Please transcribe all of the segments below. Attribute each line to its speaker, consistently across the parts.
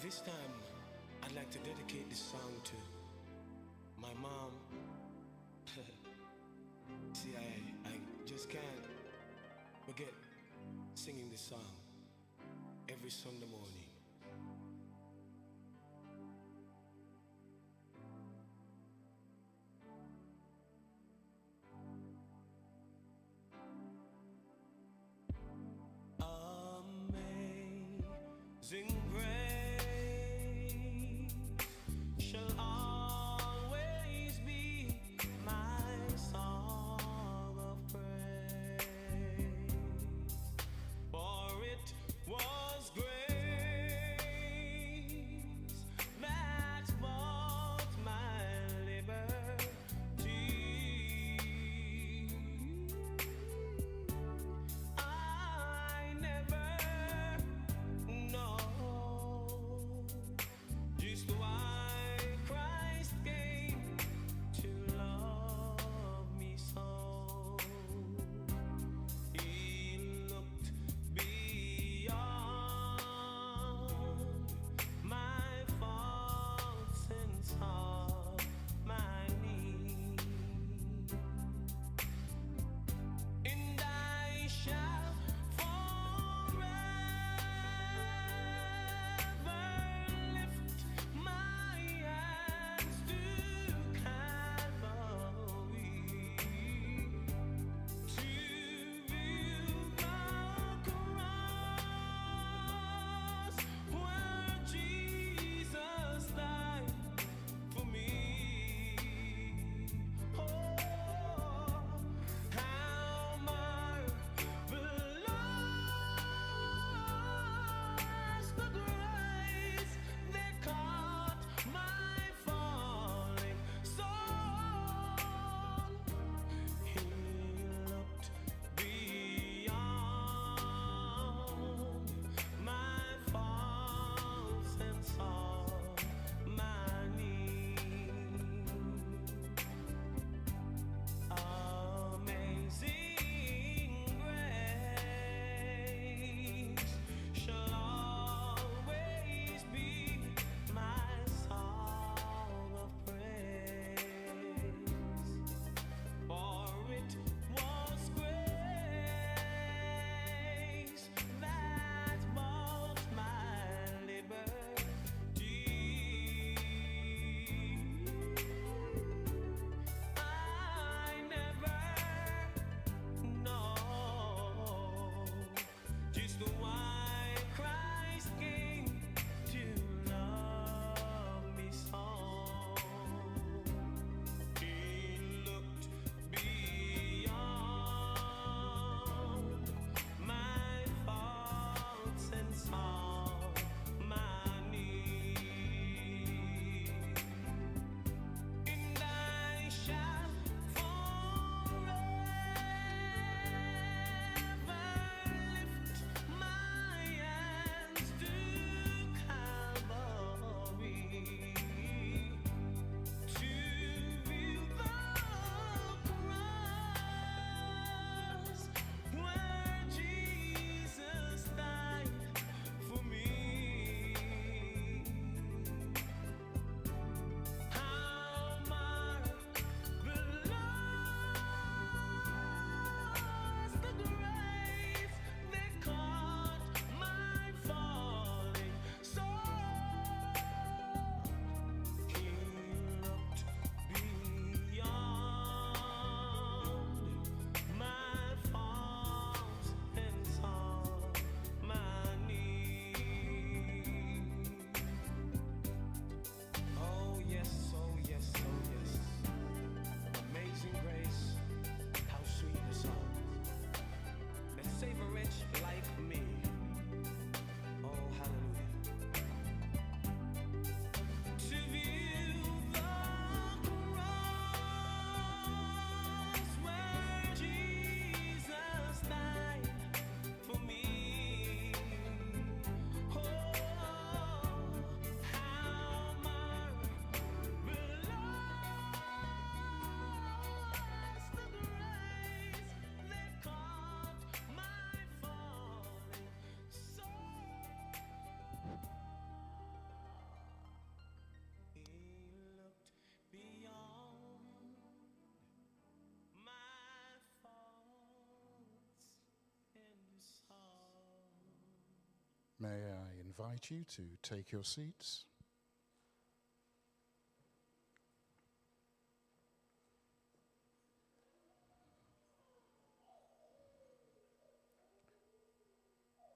Speaker 1: This time, I'd like to dedicate this song to my mom. See, I just can't forget singing this song every Sunday morning. Amazing grace shall always be my song of praise, for it was grace that bought my liberty. I never know
Speaker 2: invite you to take your seats.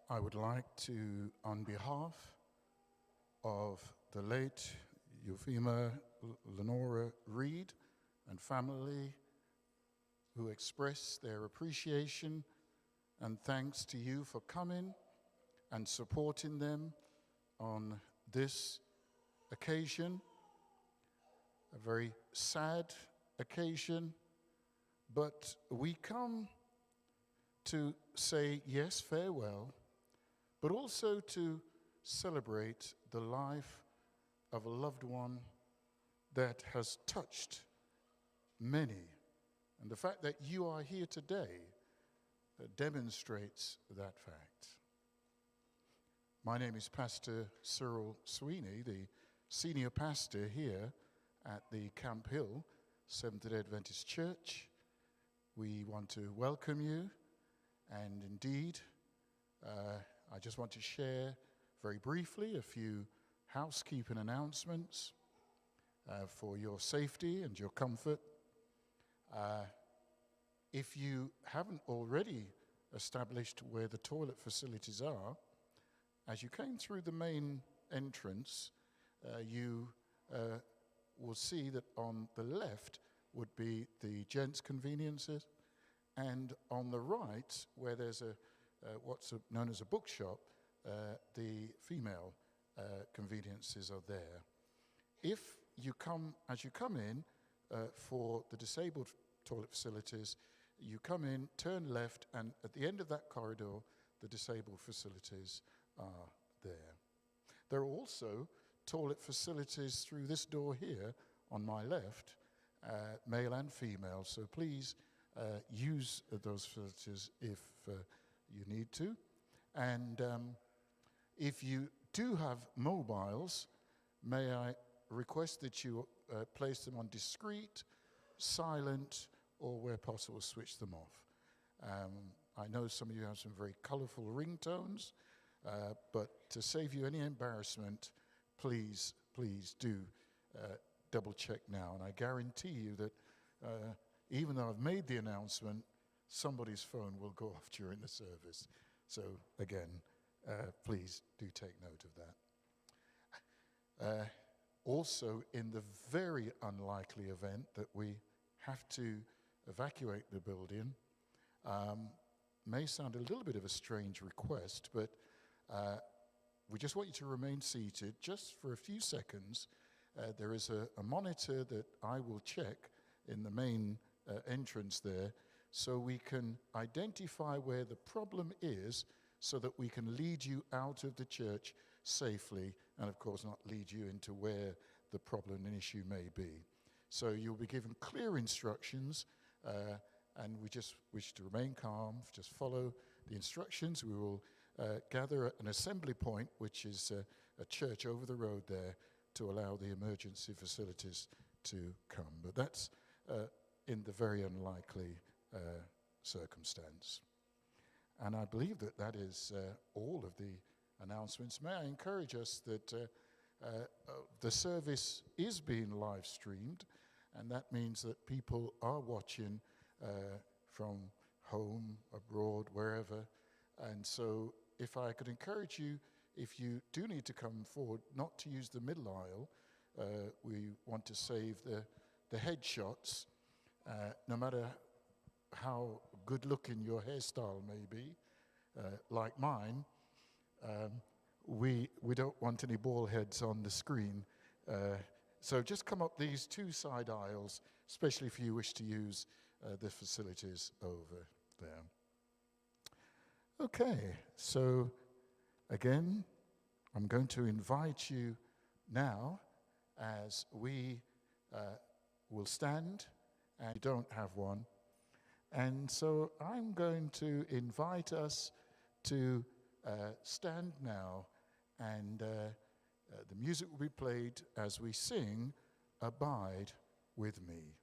Speaker 2: I would like to, on behalf of the late Euphemia Reid and family, who express their appreciation and thanks to you for coming and supporting them on this occasion, a very sad occasion, but we come to say yes, farewell, but also to celebrate the life of a loved one that has touched many. And the fact that you are here today demonstrates that fact. My name is Pastor Cyril Sweeney, the senior pastor here at the Camp Hill Seventh-day Adventist Church. We want to welcome you, and indeed, I just want to share very briefly a few housekeeping announcements for your safety and your comfort. If you haven't already established where the toilet facilities are, as you came through the main entrance, you will see that on the left would be the gents' conveniences, and on the right, where there's what's known as a bookshop, the female conveniences are there. If you come, as you come in for the disabled toilet facilities, you come in, turn left, and at the end of that corridor, the disabled facilities are there. There are also toilet facilities through this door here on my left, male and female, so please use those facilities if you need to. And if you do have mobiles, may I request that you place them on discreet, silent, or where possible, switch them off. I know some of you have some very colorful ringtones, but to save you any embarrassment, please do double check now. And I guarantee you that even though I've made the announcement, somebody's phone will go off during the service. So again, please do take note of that. Also, in the very unlikely event that we have to evacuate the building, may sound a little bit of a strange request, but we just want you to remain seated just for a few seconds. There is a monitor that I will check in the main entrance there, so we can identify where the problem is, so that we can lead you out of the church safely, and of course not lead you into where the problem and issue may be. So you'll be given clear instructions, and we just wish to remain calm, just follow the instructions. We will gather at an assembly point, which is a church over the road there, to allow the emergency facilities to come. But that's in the very unlikely circumstance. And I believe that that is all of the announcements. May I encourage us that the service is being live streamed, and that means that people are watching from home, abroad, wherever. And so if I could encourage you, if you do need to come forward, not to use the middle aisle. We want to save the headshots, no matter how good looking your hairstyle may be, like mine. We don't want any bald heads on the screen. So just come up these two side aisles, especially if you wish to use the facilities over there. Okay, so again, I'm going to invite you now as we will stand, and you don't have one. And so I'm going to invite us to stand now, and the music will be played as we sing "Abide with Me."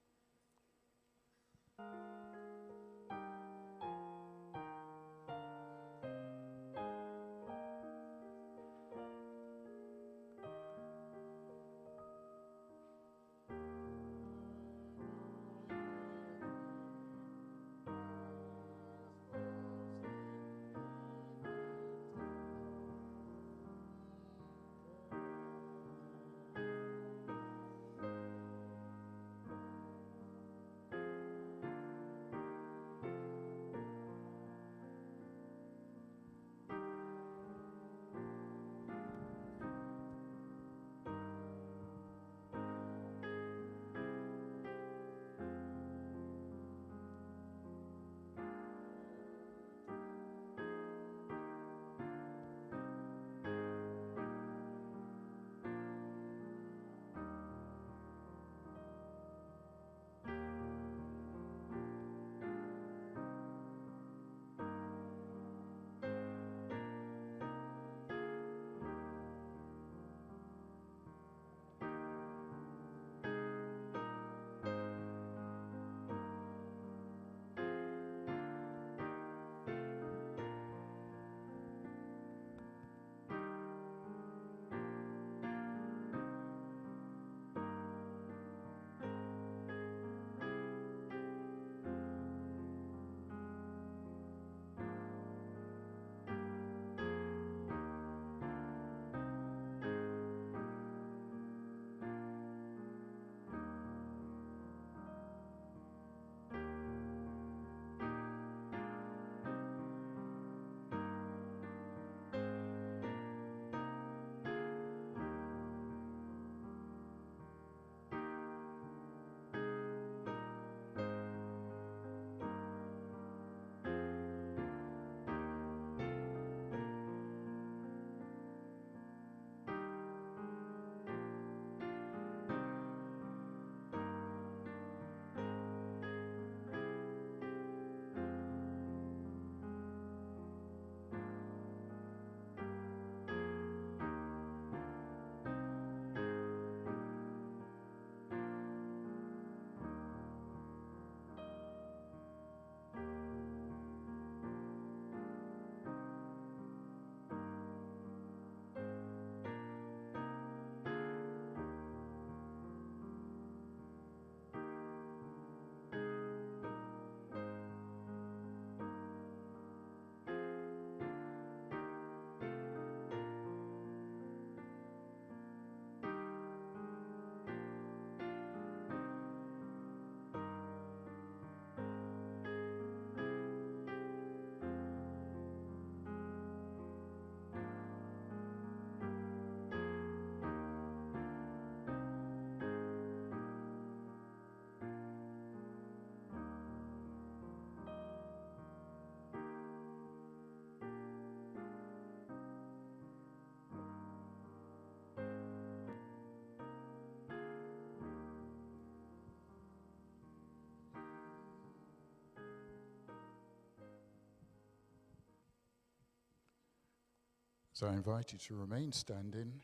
Speaker 2: So I invite you to remain standing,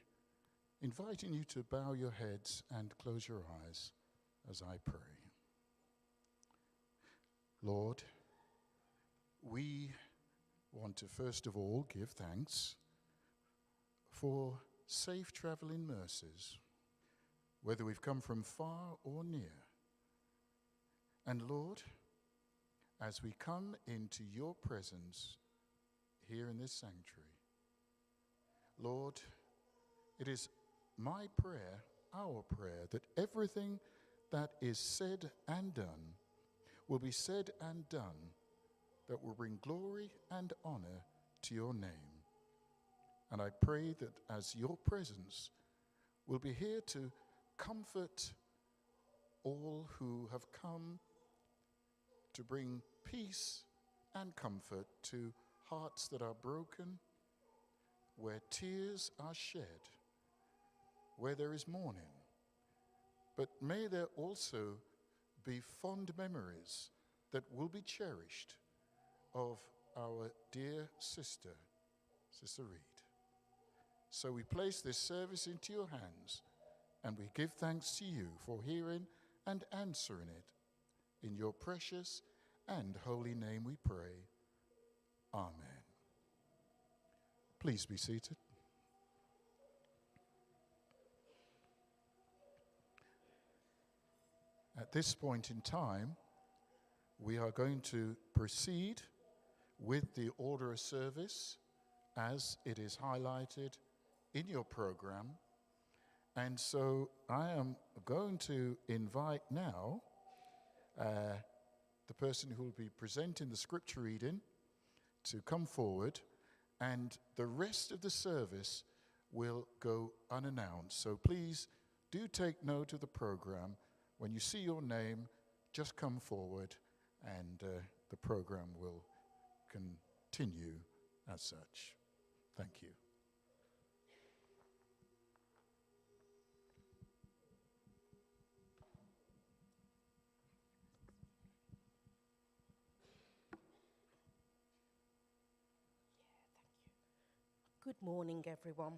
Speaker 2: inviting you to bow your heads and close your eyes as I pray. Lord, we want to first of all give thanks for safe traveling mercies, whether we've come from far or near. And Lord, as we come into your presence here in this sanctuary, Lord, it is my prayer, our prayer, that everything that is said and done will be said and done that will bring glory and honor to your name. And I pray that as your presence will be here to comfort all who have come to bring peace and comfort to hearts that are broken, where tears are shed, where there is mourning. But may there also be fond memories that will be cherished of our dear sister, Sister Reid. So we place this service into your hands, and we give thanks to you for hearing and answering it. In your precious and holy name we pray. Amen. Please be seated. At this point in time, we are going to proceed with the order of service as it is highlighted in your program. And so I am going to invite now the person who will be presenting the scripture reading to come forward, and the rest of the service will go unannounced. So please do take note of the program. When you see your name, just come forward, and the program will continue as such. Thank you.
Speaker 3: Good morning, everyone.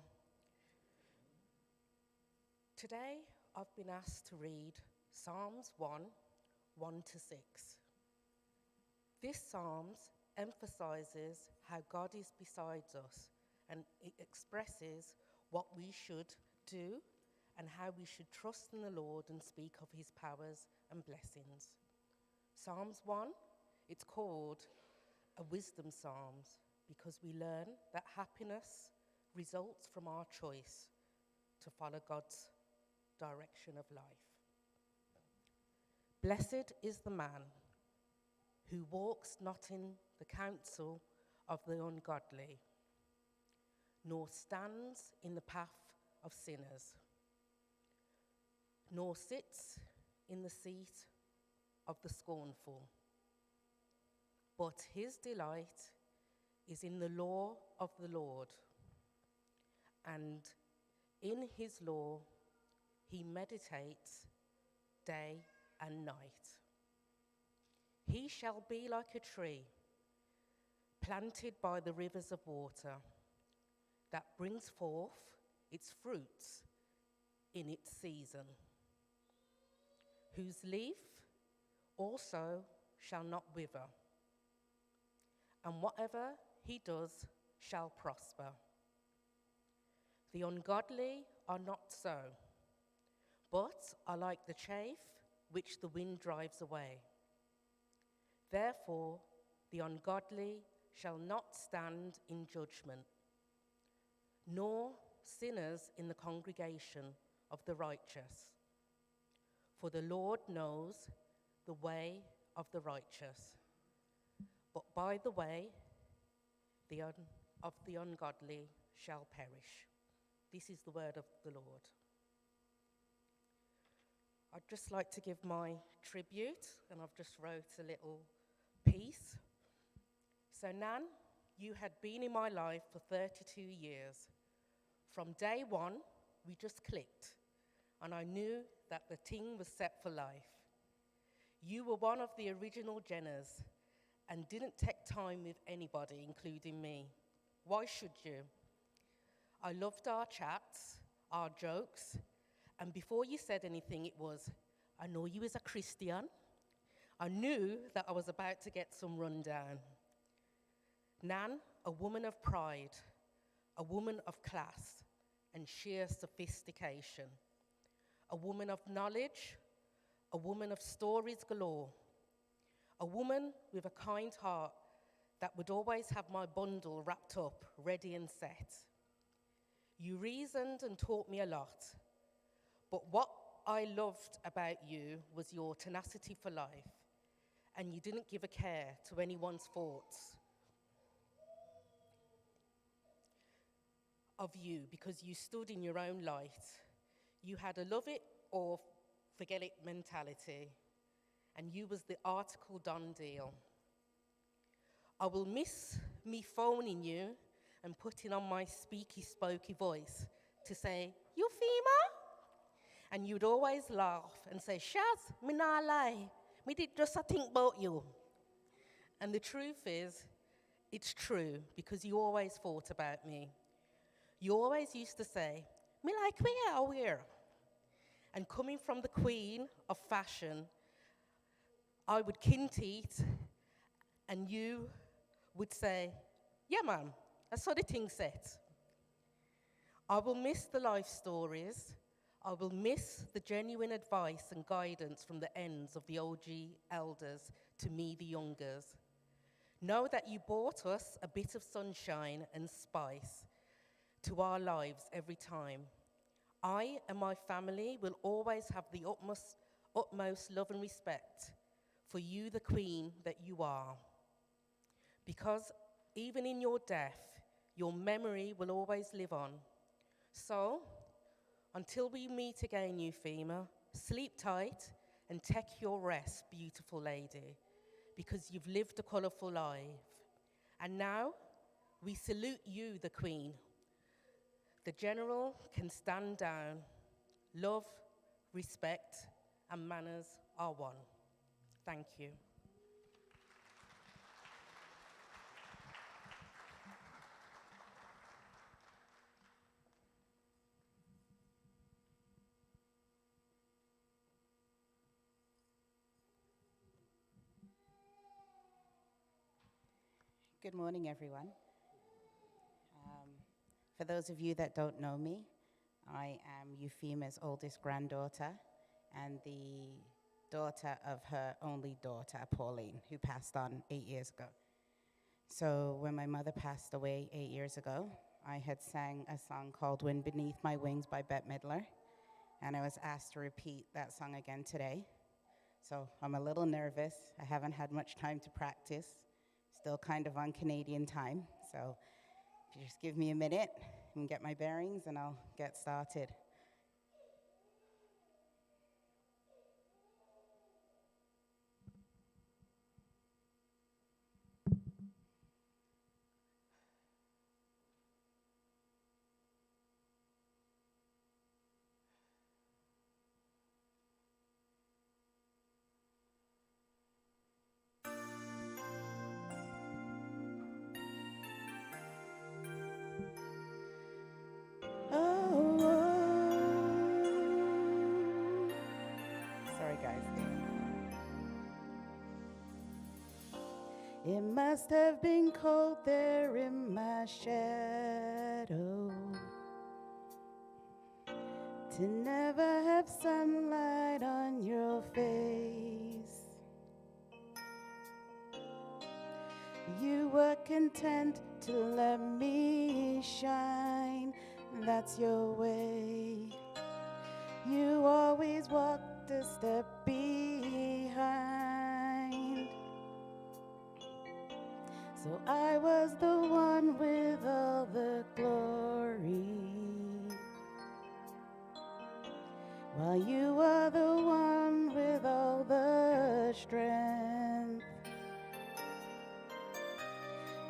Speaker 3: Today, I've been asked to read Psalms 1, 1 to 6. This Psalms emphasizes how God is besides us, and it expresses what we should do and how we should trust in the Lord and speak of his powers and blessings. Psalms 1, it's called a wisdom Psalms because we learn that happiness results from our choice to follow God's direction of life. Blessed is the man who walks not in the counsel of the ungodly, nor stands in the path of sinners, nor sits in the seat of the scornful. But his delight is in the law of the Lord, and in his law he meditates day and night. He shall be like a tree planted by the rivers of water that brings forth its fruits in its season, whose leaf also shall not wither, and whatever he does shall prosper. The ungodly are not so, but are like the chaff which the wind drives away. Therefore, the ungodly shall not stand in judgment, nor sinners in the congregation of the righteous. For the Lord knows the way of the righteous, but by the way of the ungodly shall perish. This is the word of the Lord. I'd just like to give my tribute, and I've just wrote a little piece. So, Nan, you had been in my life for 32 years. From day one, we just clicked, and I knew that the ting was set for life. You were one of the original Jenners and didn't take time with anybody, including me. Why should you? I loved our chats, our jokes, and before you said anything, it was, I know you as a Christian. I knew that I was about to get some rundown. Nan, a woman of pride, a woman of class and sheer sophistication, a woman of knowledge, a woman of stories galore, a woman with a kind heart that would always have my bundle wrapped up, ready and set. You reasoned and taught me a lot, but what I loved about you was your tenacity for life, and you didn't give a care to anyone's thoughts of you because you stood in your own light. You had a love it or forget it mentality, and you was the article done deal. I will miss me phoning you and putting on my speaky, spokey voice to say, Euphemia? And you'd always laugh and say, Shaz, me nah lie. Me did just a think about you. And the truth is, it's true because you always thought about me. You always used to say, me like wear. And coming from the queen of fashion, I would kin teeth and you would say, yeah, ma'am, that's how the thing set. I will miss the life stories. I will miss the genuine advice and guidance from the ends of the OG elders to me, the youngers. Know that you brought us a bit of sunshine and spice to our lives every time. I and my family will always have the utmost love and respect for you, the queen that you are. Because even in your death, your memory will always live on. So, until we meet again, Euphemia, sleep tight and take your rest, beautiful lady, because you've lived a colourful life. And now, we salute you, the queen. The general can stand down. Love, respect, and manners are one. Thank you.
Speaker 4: Good morning, everyone. For those of you that don't know me, I am Euphemia's oldest granddaughter and the daughter of her only daughter, Pauline, who passed on 8 years ago. So when my mother passed away 8 years ago, I had sang a song called Wind Beneath My Wings by Bette Midler, and I was asked to repeat that song again today. So I'm a little nervous. I haven't had much time to practice. Still kind of on Canadian time, so if you just give me a minute and get my bearings and I'll get started. It must have been cold there in my shadow to never have sunlight on your face. You were content to let me shine, that's your way. You always walked a step behind. So I was the one with all the glory, while you were the one with all the strength.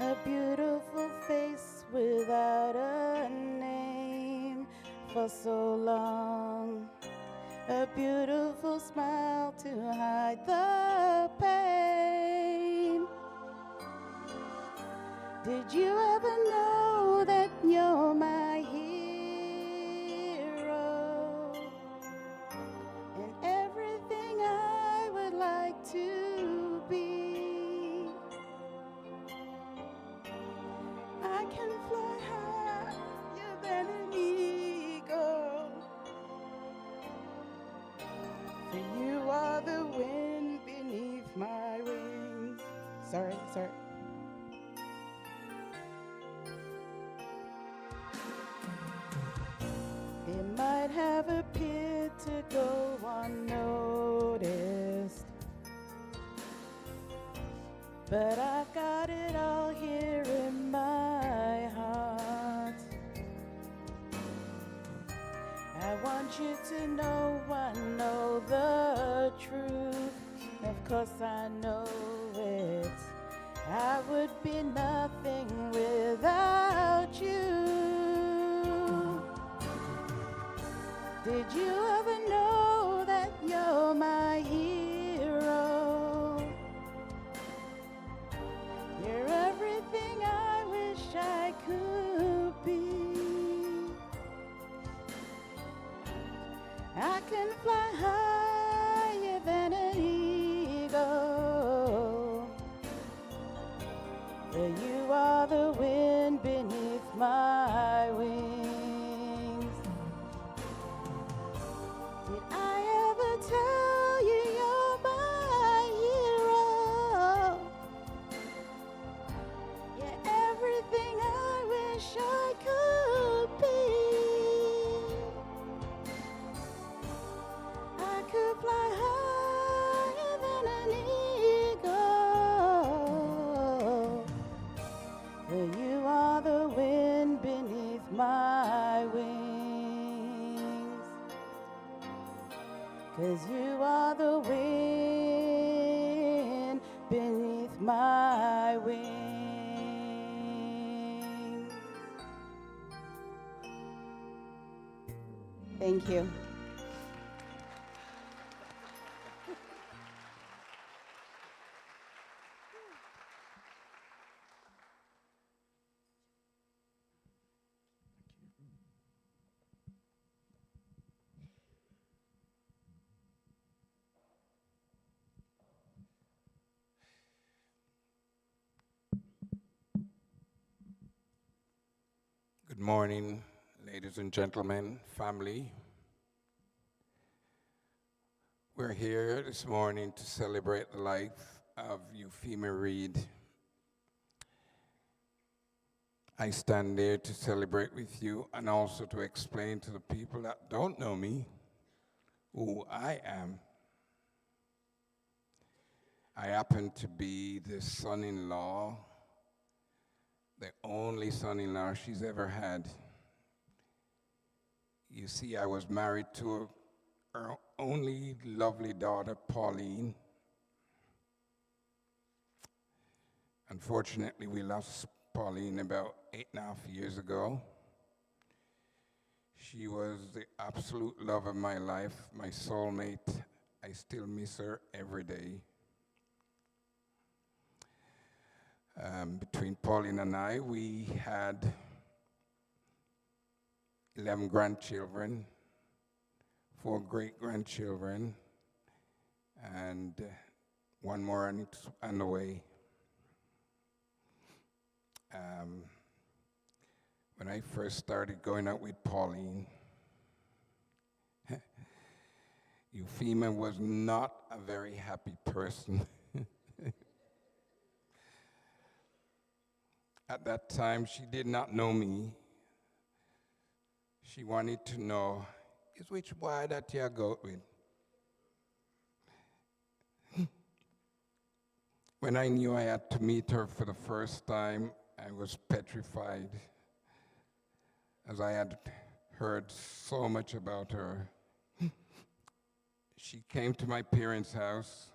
Speaker 4: A beautiful face without a name for so long. A beautiful smile to hide the pain. Did you ever know that you're my hero? might have appeared to go unnoticed, but I've got it all here in my heart. I want you to know I know the truth. Of course I know it. I would be nothing without you. Did you ever know that you're my hero? You're everything I wish I could be. I can fly higher than an eagle, for you are the wind beneath my wings. Did I ever tell you you're my hero? You're everything I wish I could be. I could fly higher than an eagle, for you are the wind beneath my wings. 'Cause you are the wind beneath my wings. Thank you.
Speaker 5: Good morning, ladies and gentlemen, family. We're here this morning to celebrate the life of Euphemia Reid. I stand there to celebrate with you and also to explain to the people that don't know me who I am. I happen to be the son-in-law, the only son-in-law she's ever had. You see, I was married to her only lovely daughter, Pauline. Unfortunately, we lost Pauline about 8.5 years ago. She was the absolute love of my life, my soulmate. I still miss her every day. Between Pauline and I, we had 11 grandchildren, 4 great-grandchildren, and one more on the way. When I first started going out with Pauline, Euphemia was not a very happy person. At that time, she did not know me. She wanted to know, is which boy that you go with? When I knew I had to meet her for the first time, I was petrified, as I had heard so much about her. She came to my parents' house,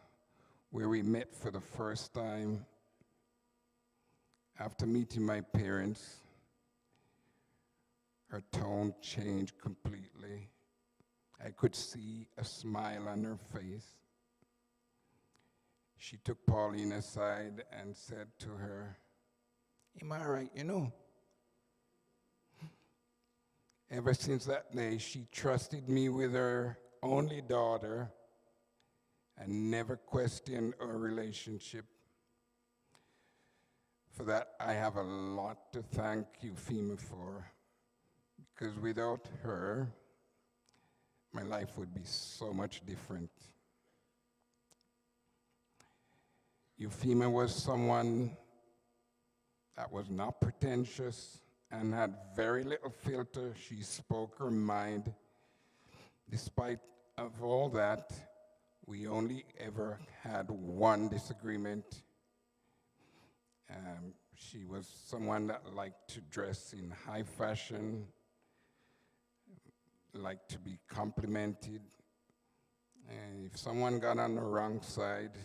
Speaker 5: where we met for the first time. After meeting my parents, her tone changed completely. I could see a smile on her face. She took Pauline aside and said to her, "Am I right, you know?" Ever since that day, she trusted me with her only daughter and never questioned our relationship. For that, I have a lot to thank Euphemia for, because without her, my life would be so much different. Euphemia was someone that was not pretentious and had very little filter. She spoke her mind. Despite of all that, we only ever had one disagreement. She was someone that liked to dress in high fashion, liked to be complimented. And if someone got on the wrong side,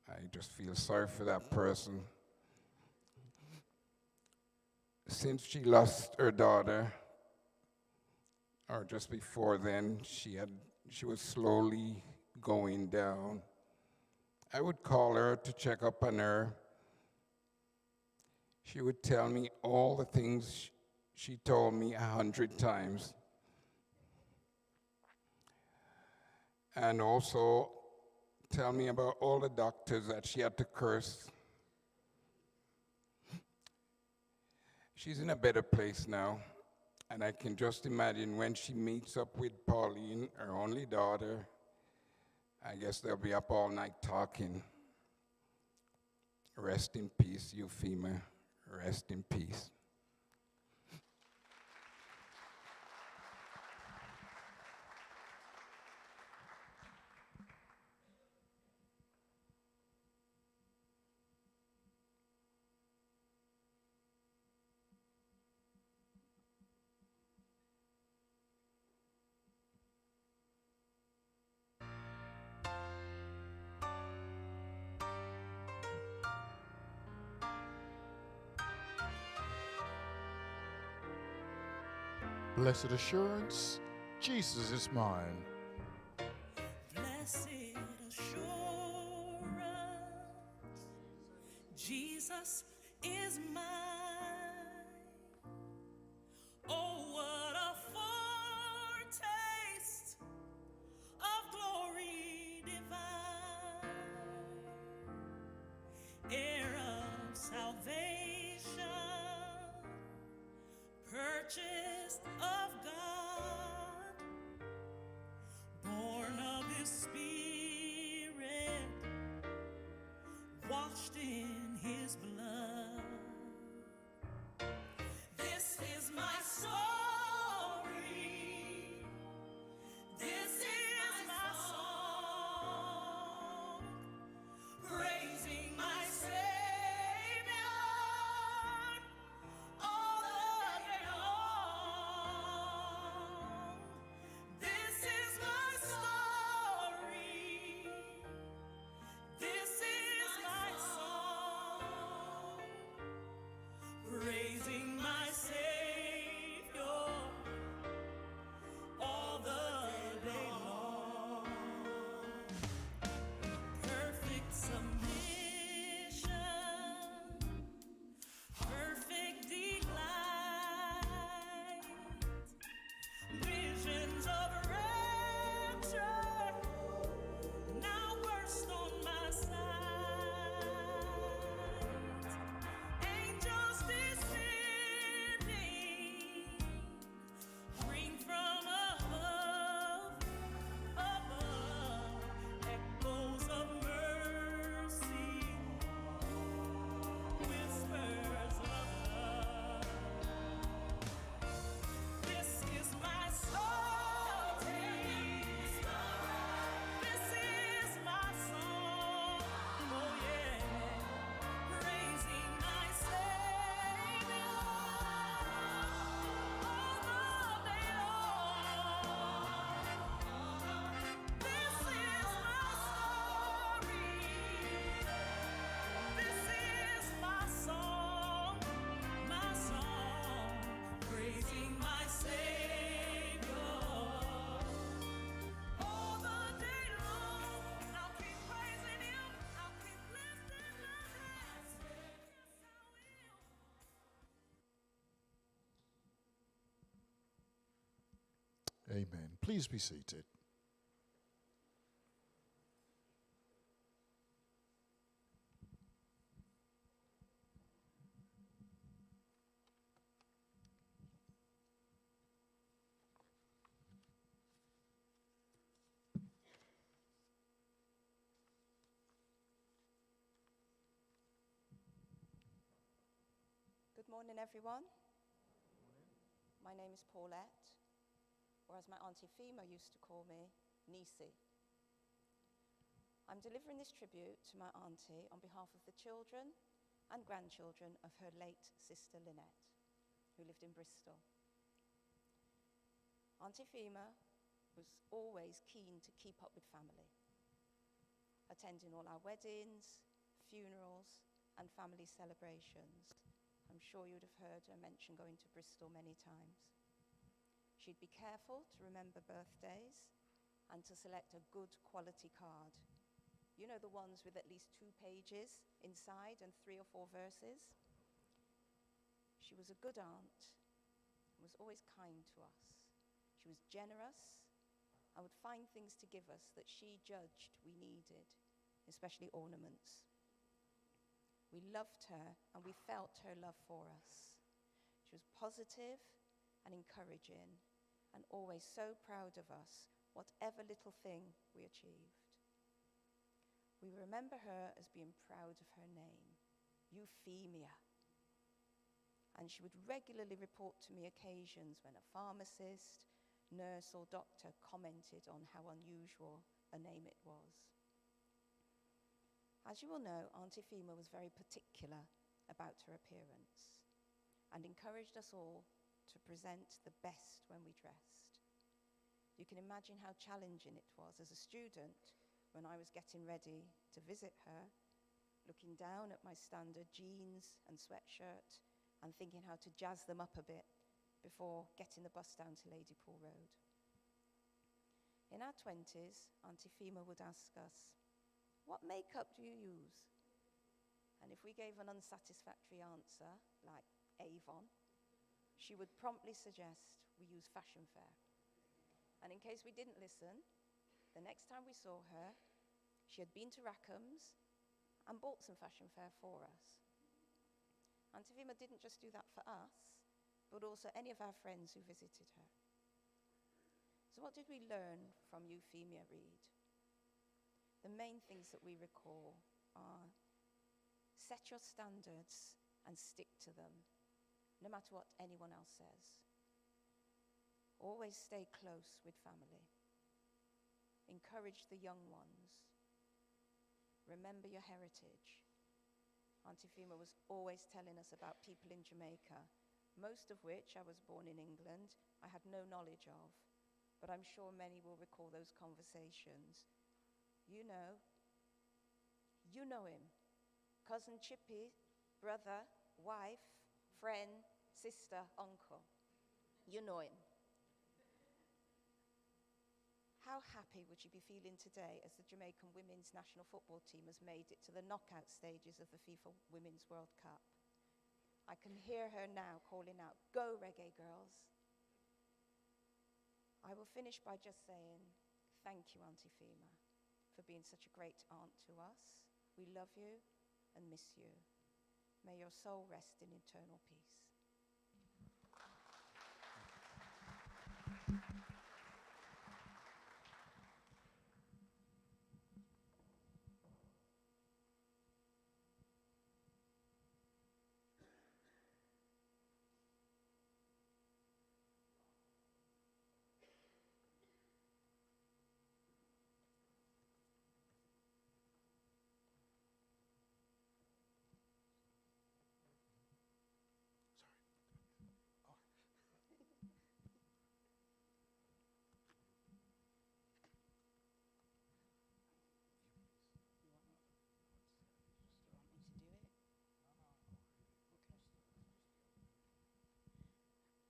Speaker 5: I just feel sorry for that person. Since she lost her daughter, or just before then, she was slowly going down. I would call her to check up on her. She would tell me all the things she told me 100 times. And also tell me about all the doctors that she had to curse. She's in a better place now, and I can just imagine when she meets up with Pauline, her only daughter, I guess they'll be up all night talking. Rest in peace, Euphemia. Rest in peace.
Speaker 2: Blessed assurance, Jesus is mine.
Speaker 6: Blessed assurance, Jesus is mine. Oh, what a foretaste of glory divine, heir of salvation, purchased of God, born of His Spirit, washed in His blood. This is my story. This is my song, praising my Savior all the day long. This is my story. This is my song, praising my Savior all the day long. Perfect submission, perfect delight, visions of rapture now burst on my sight. Angels descending, ring from above, echoes of mercy, whispers of love. This is my story. This is my song. Oh yeah, praising my Savior all the day long. This is my story. This is my song, praising my Savior all the day long. I'll keep praising Him. I'll keep lifting my hands. Yes, I will.
Speaker 2: Amen. Please be seated.
Speaker 7: Good morning, everyone. My name is Paulette. or as my Auntie Euphemia used to call me, Nisi. I'm delivering this tribute to my auntie on behalf of the children and grandchildren of her late sister Lynette, who lived in Bristol. Auntie Euphemia was always keen to keep up with family, attending all our weddings, funerals, and family celebrations. I'm sure you'd have heard her mention going to Bristol many times. She'd be careful to remember birthdays and to select a good quality card. You know, the ones with at least 2 pages inside and 3 or 4 verses? She was a good aunt and was always kind to us. She was generous and would find things to give us that she judged we needed, especially ornaments. We loved her and we felt her love for us. She was positive and encouraging and always so proud of us, whatever little thing we achieved. We remember her as being proud of her name, Euphemia. And she would regularly report to me occasions when a pharmacist, nurse, or doctor commented on how unusual a name it was. As you will know, Auntie Euphemia was very particular about her appearance and encouraged us all to present the best when we dressed. You can imagine how challenging it was as a student when I was getting ready to visit her, looking down at my standard jeans and sweatshirt and thinking how to jazz them up a bit before getting the bus down to Ladypool Road. In our 20s, Auntie Euphemia would ask us, "What makeup do you use?" And if we gave an unsatisfactory answer, like Avon, she would promptly suggest we use Fashion Fair. And in case we didn't listen, the next time we saw her, she had been to Rackham's and bought some Fashion Fair for us. Auntie Euphemia didn't just do that for us, but also any of our friends who visited her. So what did we learn from Euphemia Reid? The main things that we recall are set your standards and stick to them, no matter what anyone else says. Always stay close with family. Encourage the young ones. Remember your heritage. Auntie Euphemia was always telling us about people in Jamaica, most of which I was born in England, I had no knowledge of, but I'm sure many will recall those conversations. You know him. Cousin Chippy, brother, wife, friend, sister, uncle. You know him. How happy would you be feeling today as the Jamaican women's national football team has made it to the knockout stages of the FIFA Women's World Cup? I can hear her now calling out, "Go Reggae Girls." I will finish by just saying, thank you, Auntie Euphemia, for being such a great aunt to us. We love you and miss you. May your soul rest in eternal peace.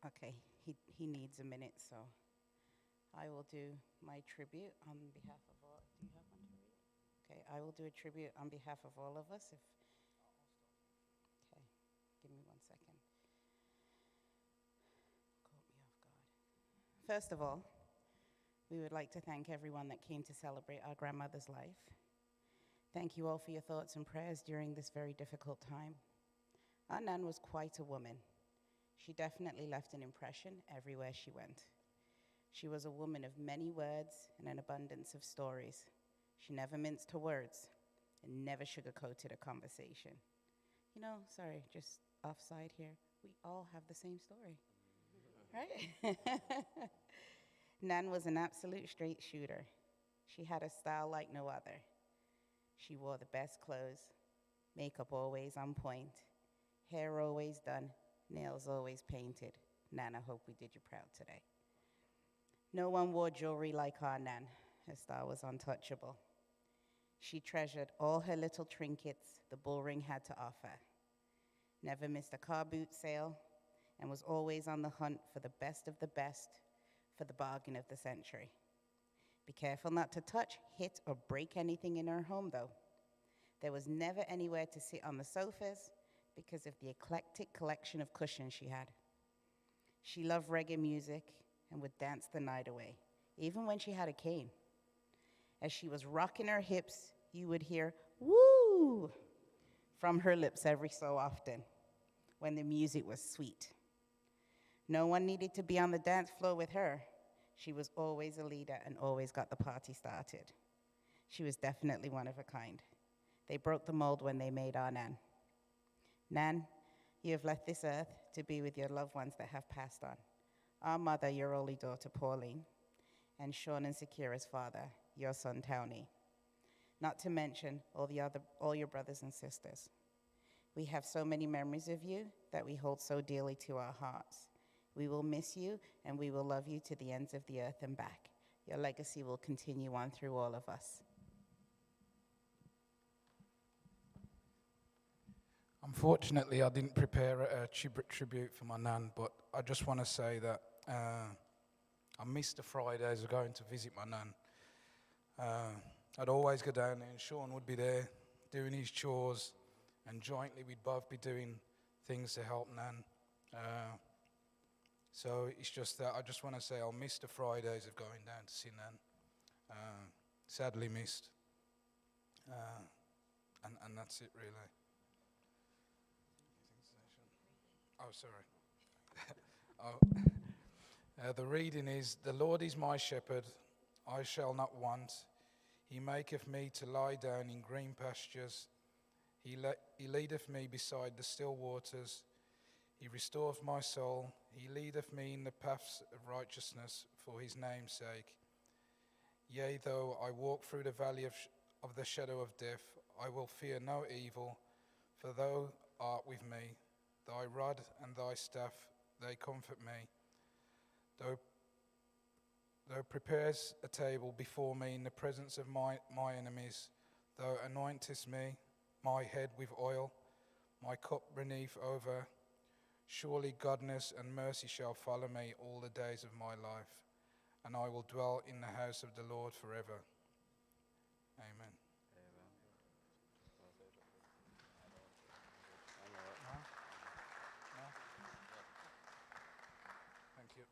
Speaker 4: Okay, he needs a minute, so I will do my tribute on behalf of all. Do you have one to read? Okay, I will do a tribute on behalf of all of us. Okay, give me 1 second. Caught me off guard. First of all, we would like to thank everyone that came to celebrate our grandmother's life. Thank you all for your thoughts and prayers during this very difficult time. Our Nan was quite a woman. She definitely left an impression everywhere she went. She was a woman of many words and an abundance of stories. She never minced her words and never sugarcoated a conversation. You know, sorry, just offside here, we all have the same story, right? Nan was an absolute straight shooter. She had a style like no other. She wore the best clothes, makeup always on point, hair always done, nails always painted. Nan, I hope we did you proud today. No one wore jewelry like our Nan. Her style was untouchable. She treasured all her little trinkets the bull ring had to offer, never missed a car boot sale, and was always on the hunt for the best of the best for the bargain of the century. Be careful not to touch, hit, or break anything in her home, though. There was never anywhere to sit on the sofas because of the eclectic collection of cushions she had. She loved reggae music and would dance the night away, even when she had a cane. As she was rocking her hips, you would hear, woo, from her lips every so often when the music was sweet. No one needed to be on the dance floor with her. She was always a leader and always got the party started. She was definitely one of a kind. They broke the mold when they made our Nan. Nan, you have left this earth to be with your loved ones that have passed on. Our mother, your only daughter, Pauline, and Sean and Sakira's father, your son, Townie. Not to mention all your brothers and sisters. We have so many memories of you that we hold so dearly to our hearts. We will miss you, and we will love you to the ends of the earth and back. Your legacy will continue on through all of us.
Speaker 8: Unfortunately, I didn't prepare a tribute for my nan, but I just want to say that I missed the Fridays of going to visit my nan. I'd always go down there, and Sean would be there doing his chores, and jointly we'd both be doing things to help nan. So it's just that I just want to say I'll miss the Fridays of going down to see nan. Sadly missed. And that's it, really. Oh, sorry. The reading is, "The Lord is my shepherd, I shall not want. He maketh me to lie down in green pastures. He leadeth me beside the still waters. He restoreth my soul. He leadeth me in the paths of righteousness for his name's sake. Yea, though I walk through the valley of the shadow of death, I will fear no evil, for thou art with me. Thy rod and thy staff, they comfort me. Thou preparest a table before me in the presence of my enemies. Thou anointest me, my head with oil, my cup runneth over. Surely goodness and mercy shall follow me all the days of my life, and I will dwell in the house of the Lord forever." Amen. Thank you.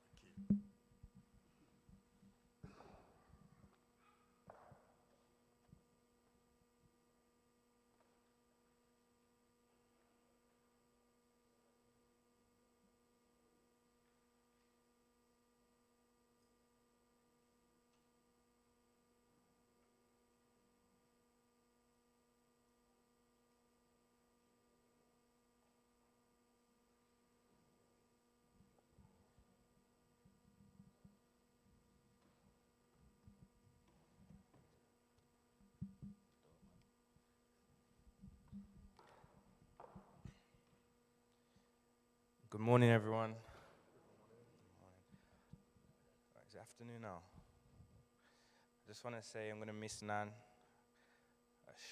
Speaker 9: Good morning, everyone. Right, it's afternoon now. I just want to say I'm going to miss Nan.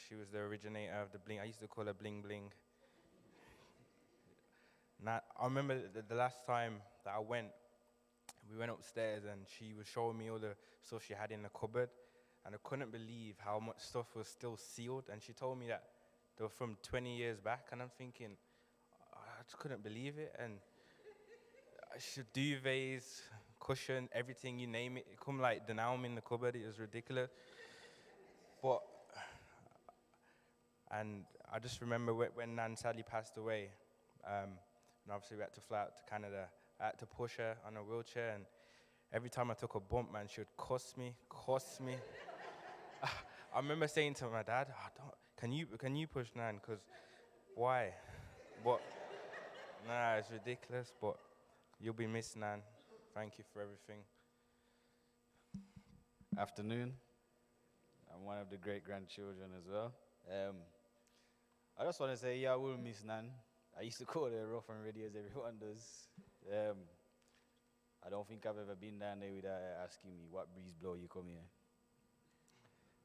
Speaker 9: She was the originator of the bling. I used to call her Bling Bling. Nan, I remember the last time that we went upstairs and she was showing me all the stuff she had in the cupboard, and I couldn't believe how much stuff was still sealed, and she told me that they were from 20 years back, and I'm thinking, I just couldn't believe it. And duvets, cushion, everything, you name it, it come like Denaume in the cupboard. It was ridiculous. And I just remember when Nan sadly passed away, and obviously we had to fly out to Canada. I had to push her on a wheelchair, and every time I took a bump, man, she would cuss me. I remember saying to my dad, can you push Nan? Because why? But nah, it's ridiculous. But you'll be missed, Nan. Thank you for everything.
Speaker 10: Afternoon. I'm one of the great grandchildren as well. I just want to say, yeah, I will miss Nan. I used to call her rough and ready as everyone does. I don't think I've ever been down there without her asking me, what breeze blow you come here?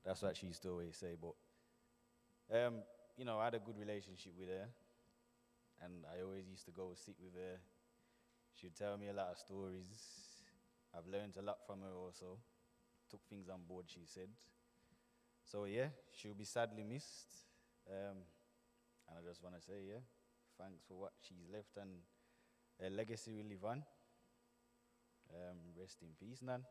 Speaker 10: That's what she used to always say. But, you know, I had a good relationship with her. And I always used to go sit with her. She'd tell me a lot of stories. I've learned a lot from her also. Took things on board, she said. So yeah, she'll be sadly missed. And I just want to say, yeah, thanks for what she's left, and her legacy will live on. Rest in peace, Nan.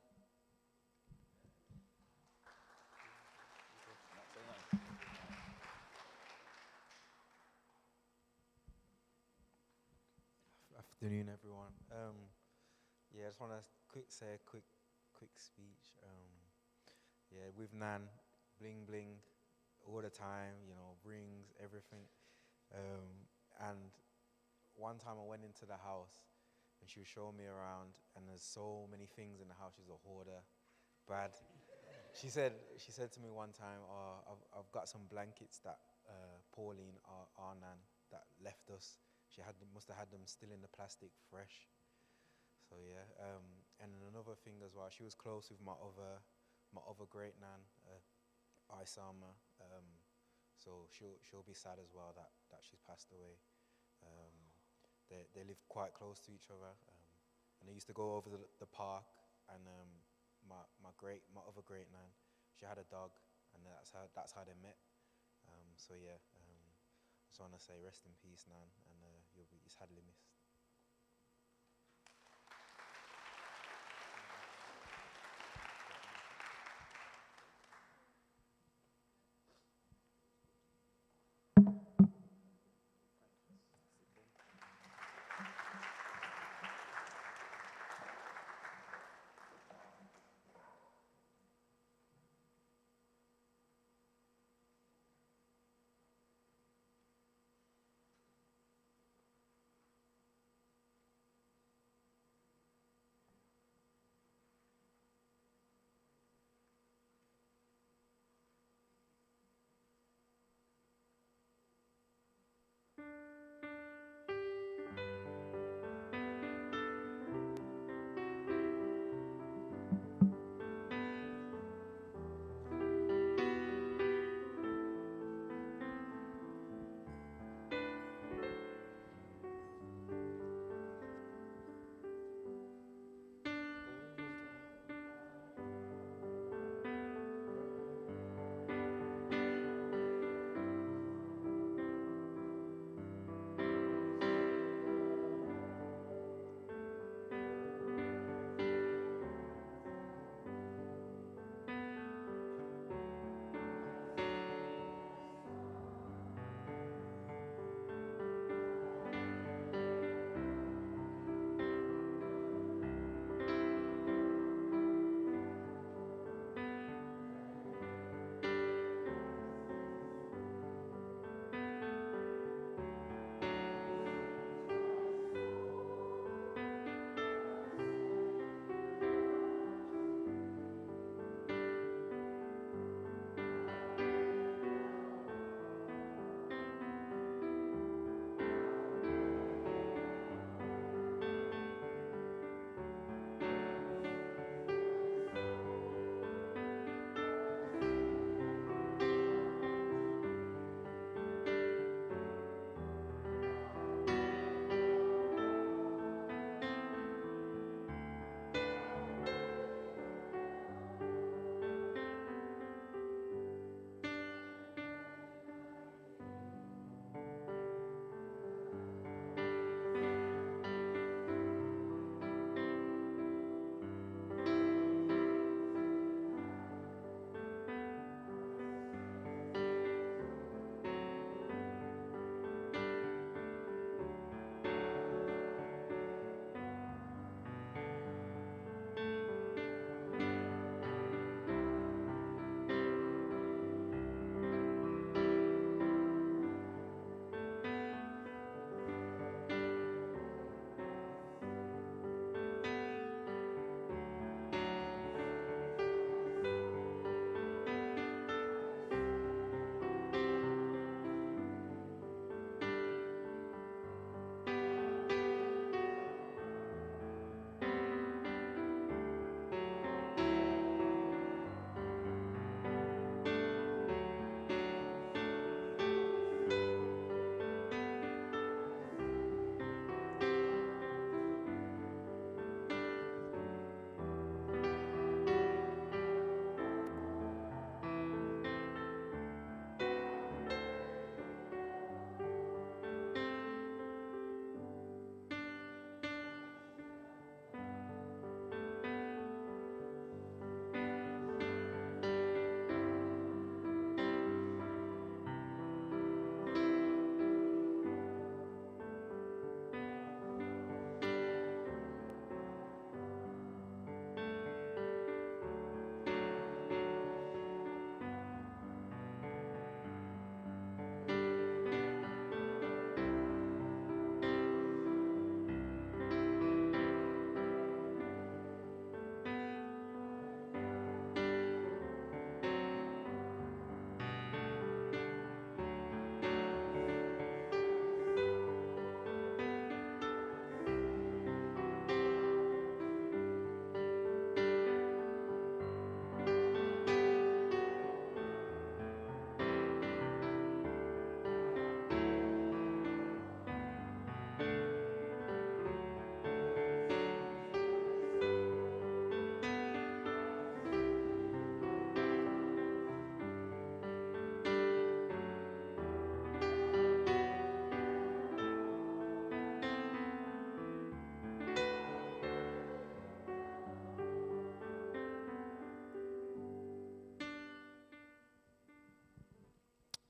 Speaker 11: Afternoon, everyone. Yeah, I just want to say a quick speech. Yeah, with Nan, bling bling, all the time. You know, rings, everything. And one time I went into the house, and she was showing me around, and there's so many things in the house. She's a hoarder, bad. She said to me one time, "Oh, I've got some blankets that Pauline, our Nan, that left us. She must have had them still in the plastic, fresh." So yeah, and then another thing as well. She was close with my other great Nan, Isama. So she'll be sad as well that she's passed away. They lived quite close to each other, and they used to go over the park. And my other great Nan, she had a dog, and that's how they met. So yeah, just want to say rest in peace, Nan, and you'll be sadly missed.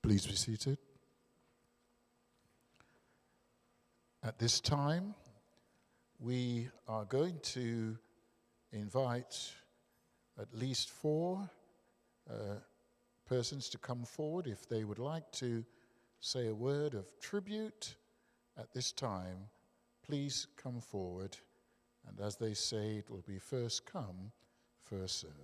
Speaker 2: Please be seated. At this time, we are going to invite at least 4 persons to come forward if they would like to say a word of tribute. At this time, please come forward, and as they say, it will be first come, first served.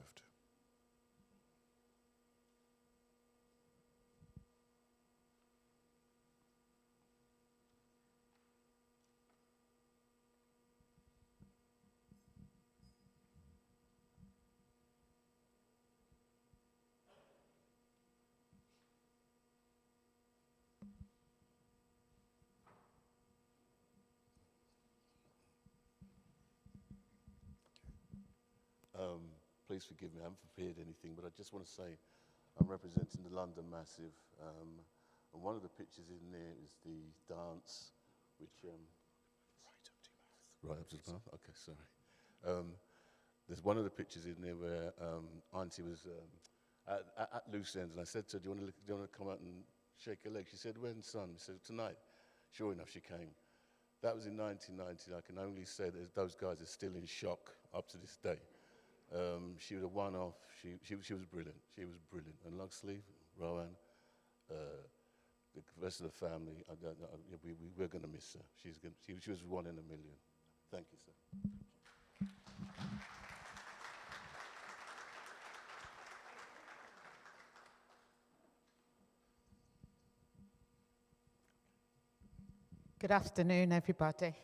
Speaker 12: Please forgive me, I haven't prepared anything, but I just want to say I'm representing the London Massive, and one of the pictures in there is the dance, which right up to the mouth. Okay, sorry. There's one of the pictures in there where Auntie was at loose ends, and I said to her, do you want to come out and shake her leg? She said, when, son? I said, tonight. Sure enough, she came. That was in 1990. I can only say that those guys are still in shock up to this day. She was a one-off. She was brilliant. She was brilliant. And Loxley, Rowan, the rest of the family, we're going to miss her. She was 1 in a million. Thank you, sir.
Speaker 13: Good afternoon, everybody.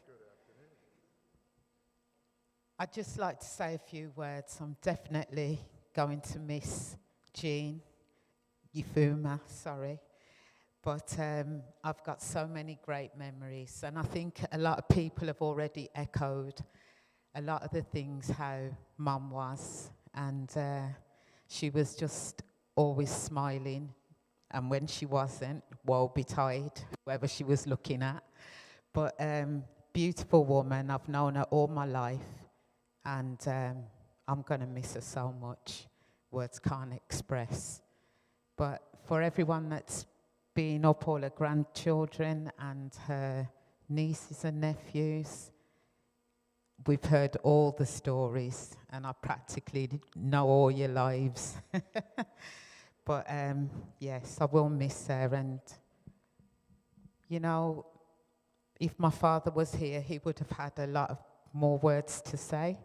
Speaker 13: I'd just like to say a few words. I'm definitely going to miss Jean, Euphemia, sorry. But I've got so many great memories, and I think a lot of people have already echoed a lot of the things how Mum was, and she was just always smiling, and when she wasn't, woe betide, whoever she was looking at. But beautiful woman, I've known her all my life, and I'm going to miss her so much. Words can't express. But for everyone that's been up, all her grandchildren and her nieces and nephews, we've heard all the stories, and I practically know all your lives. But yes, I will miss her, and you know, if my father was here, he would have had a lot of more words to say,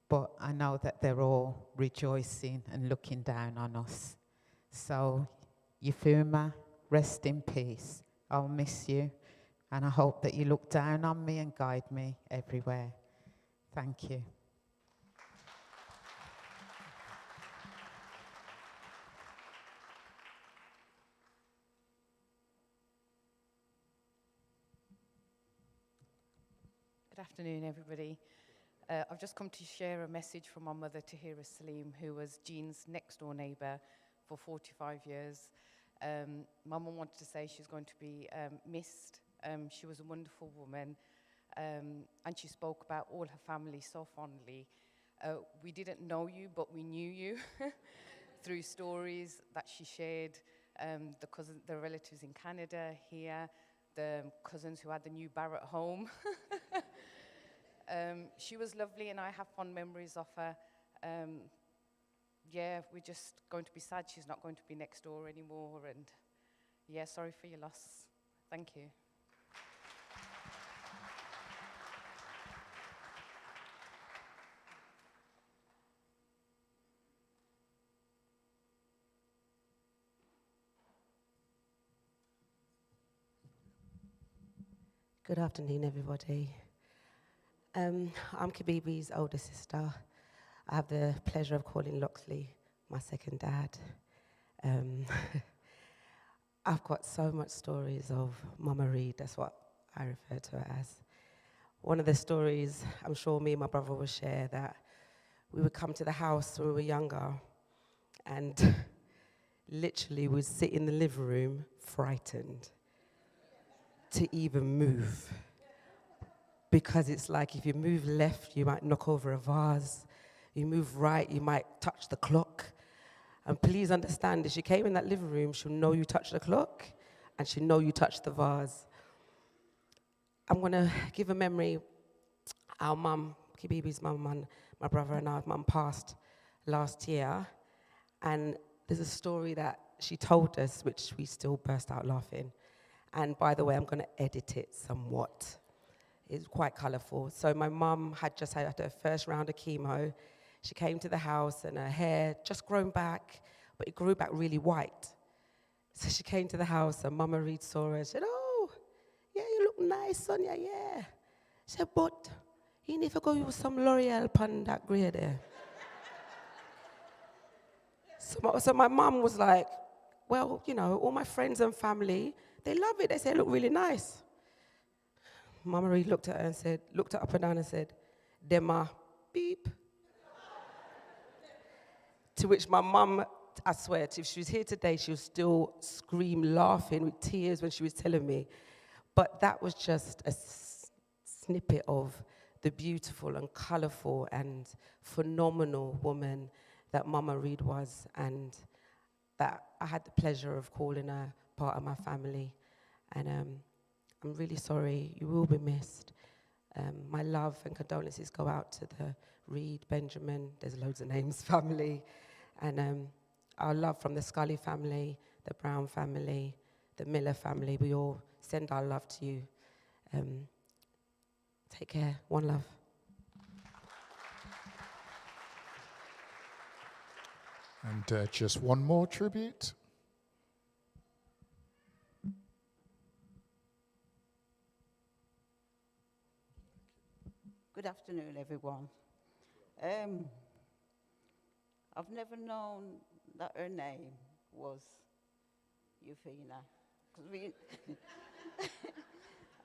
Speaker 13: but I know that they're all rejoicing and looking down on us. So, Euphemia, rest in peace. I'll miss you, and I hope that you look down on me and guide me everywhere. Thank you.
Speaker 14: Good afternoon, everybody. I've just come to share a message from my mother, Tahira Salim, who was Jean's next-door neighbour for 45 years. My mum wanted to say she's going to be missed. She was a wonderful woman, and she spoke about all her family so fondly. We didn't know you, but we knew you through stories that she shared, the relatives in Canada, here, the cousins who had the new Barrett home. She was lovely, and I have fond memories of her. Yeah, we're just going to be sad she's not going to be next door anymore, and yeah, sorry for your loss. Thank you.
Speaker 15: Good afternoon, everybody. I'm Kabibi's older sister. I have the pleasure of calling Loxley my second dad. I've got so much stories of Mama Reid, that's what I refer to her as. One of the stories I'm sure me and my brother will share, that we would come to the house when we were younger, and literally would sit in the living room frightened to even move, because it's like if you move left, you might knock over a vase. You move right, you might touch the clock. And please understand, if she came in that living room, she'll know you touched the clock and she'll know you touched the vase. I'm going to give a memory. Our mum, Kibibi's mum, and my brother and our mum passed last year. And there's a story that she told us, which we still burst out laughing. And by the way, I'm going to edit it somewhat. It's quite colourful. So my mum had just had her first round of chemo. She came to the house and her hair just grown back, but it grew back really white. So she came to the house and Mama Reid saw her and said, "Oh, yeah, you look nice, Sonia, yeah." She said, "But you need to go use some L'Oreal on that grey there." So my mum was like, "Well, you know, all my friends and family, they love it. They say it look really nice." Mama Reid looked at her and said, looked her up and down and said, "Dema, beep." To which my mum, I swear, if she was here today, she would still scream laughing with tears when she was telling me. But that was just a snippet of the beautiful and colourful and phenomenal woman that Mama Reid was, and that I had the pleasure of calling her part of my family. And I'm really sorry, you will be missed. My love and condolences go out to the Reid, Benjamin, there's loads of names, family. And our love from the Scully family, the Brown family, the Miller family, we all send our love to you. Take care, one love.
Speaker 2: And just one more tribute.
Speaker 16: Good afternoon, everyone. I've never known that her name was Euphemia. 'Cause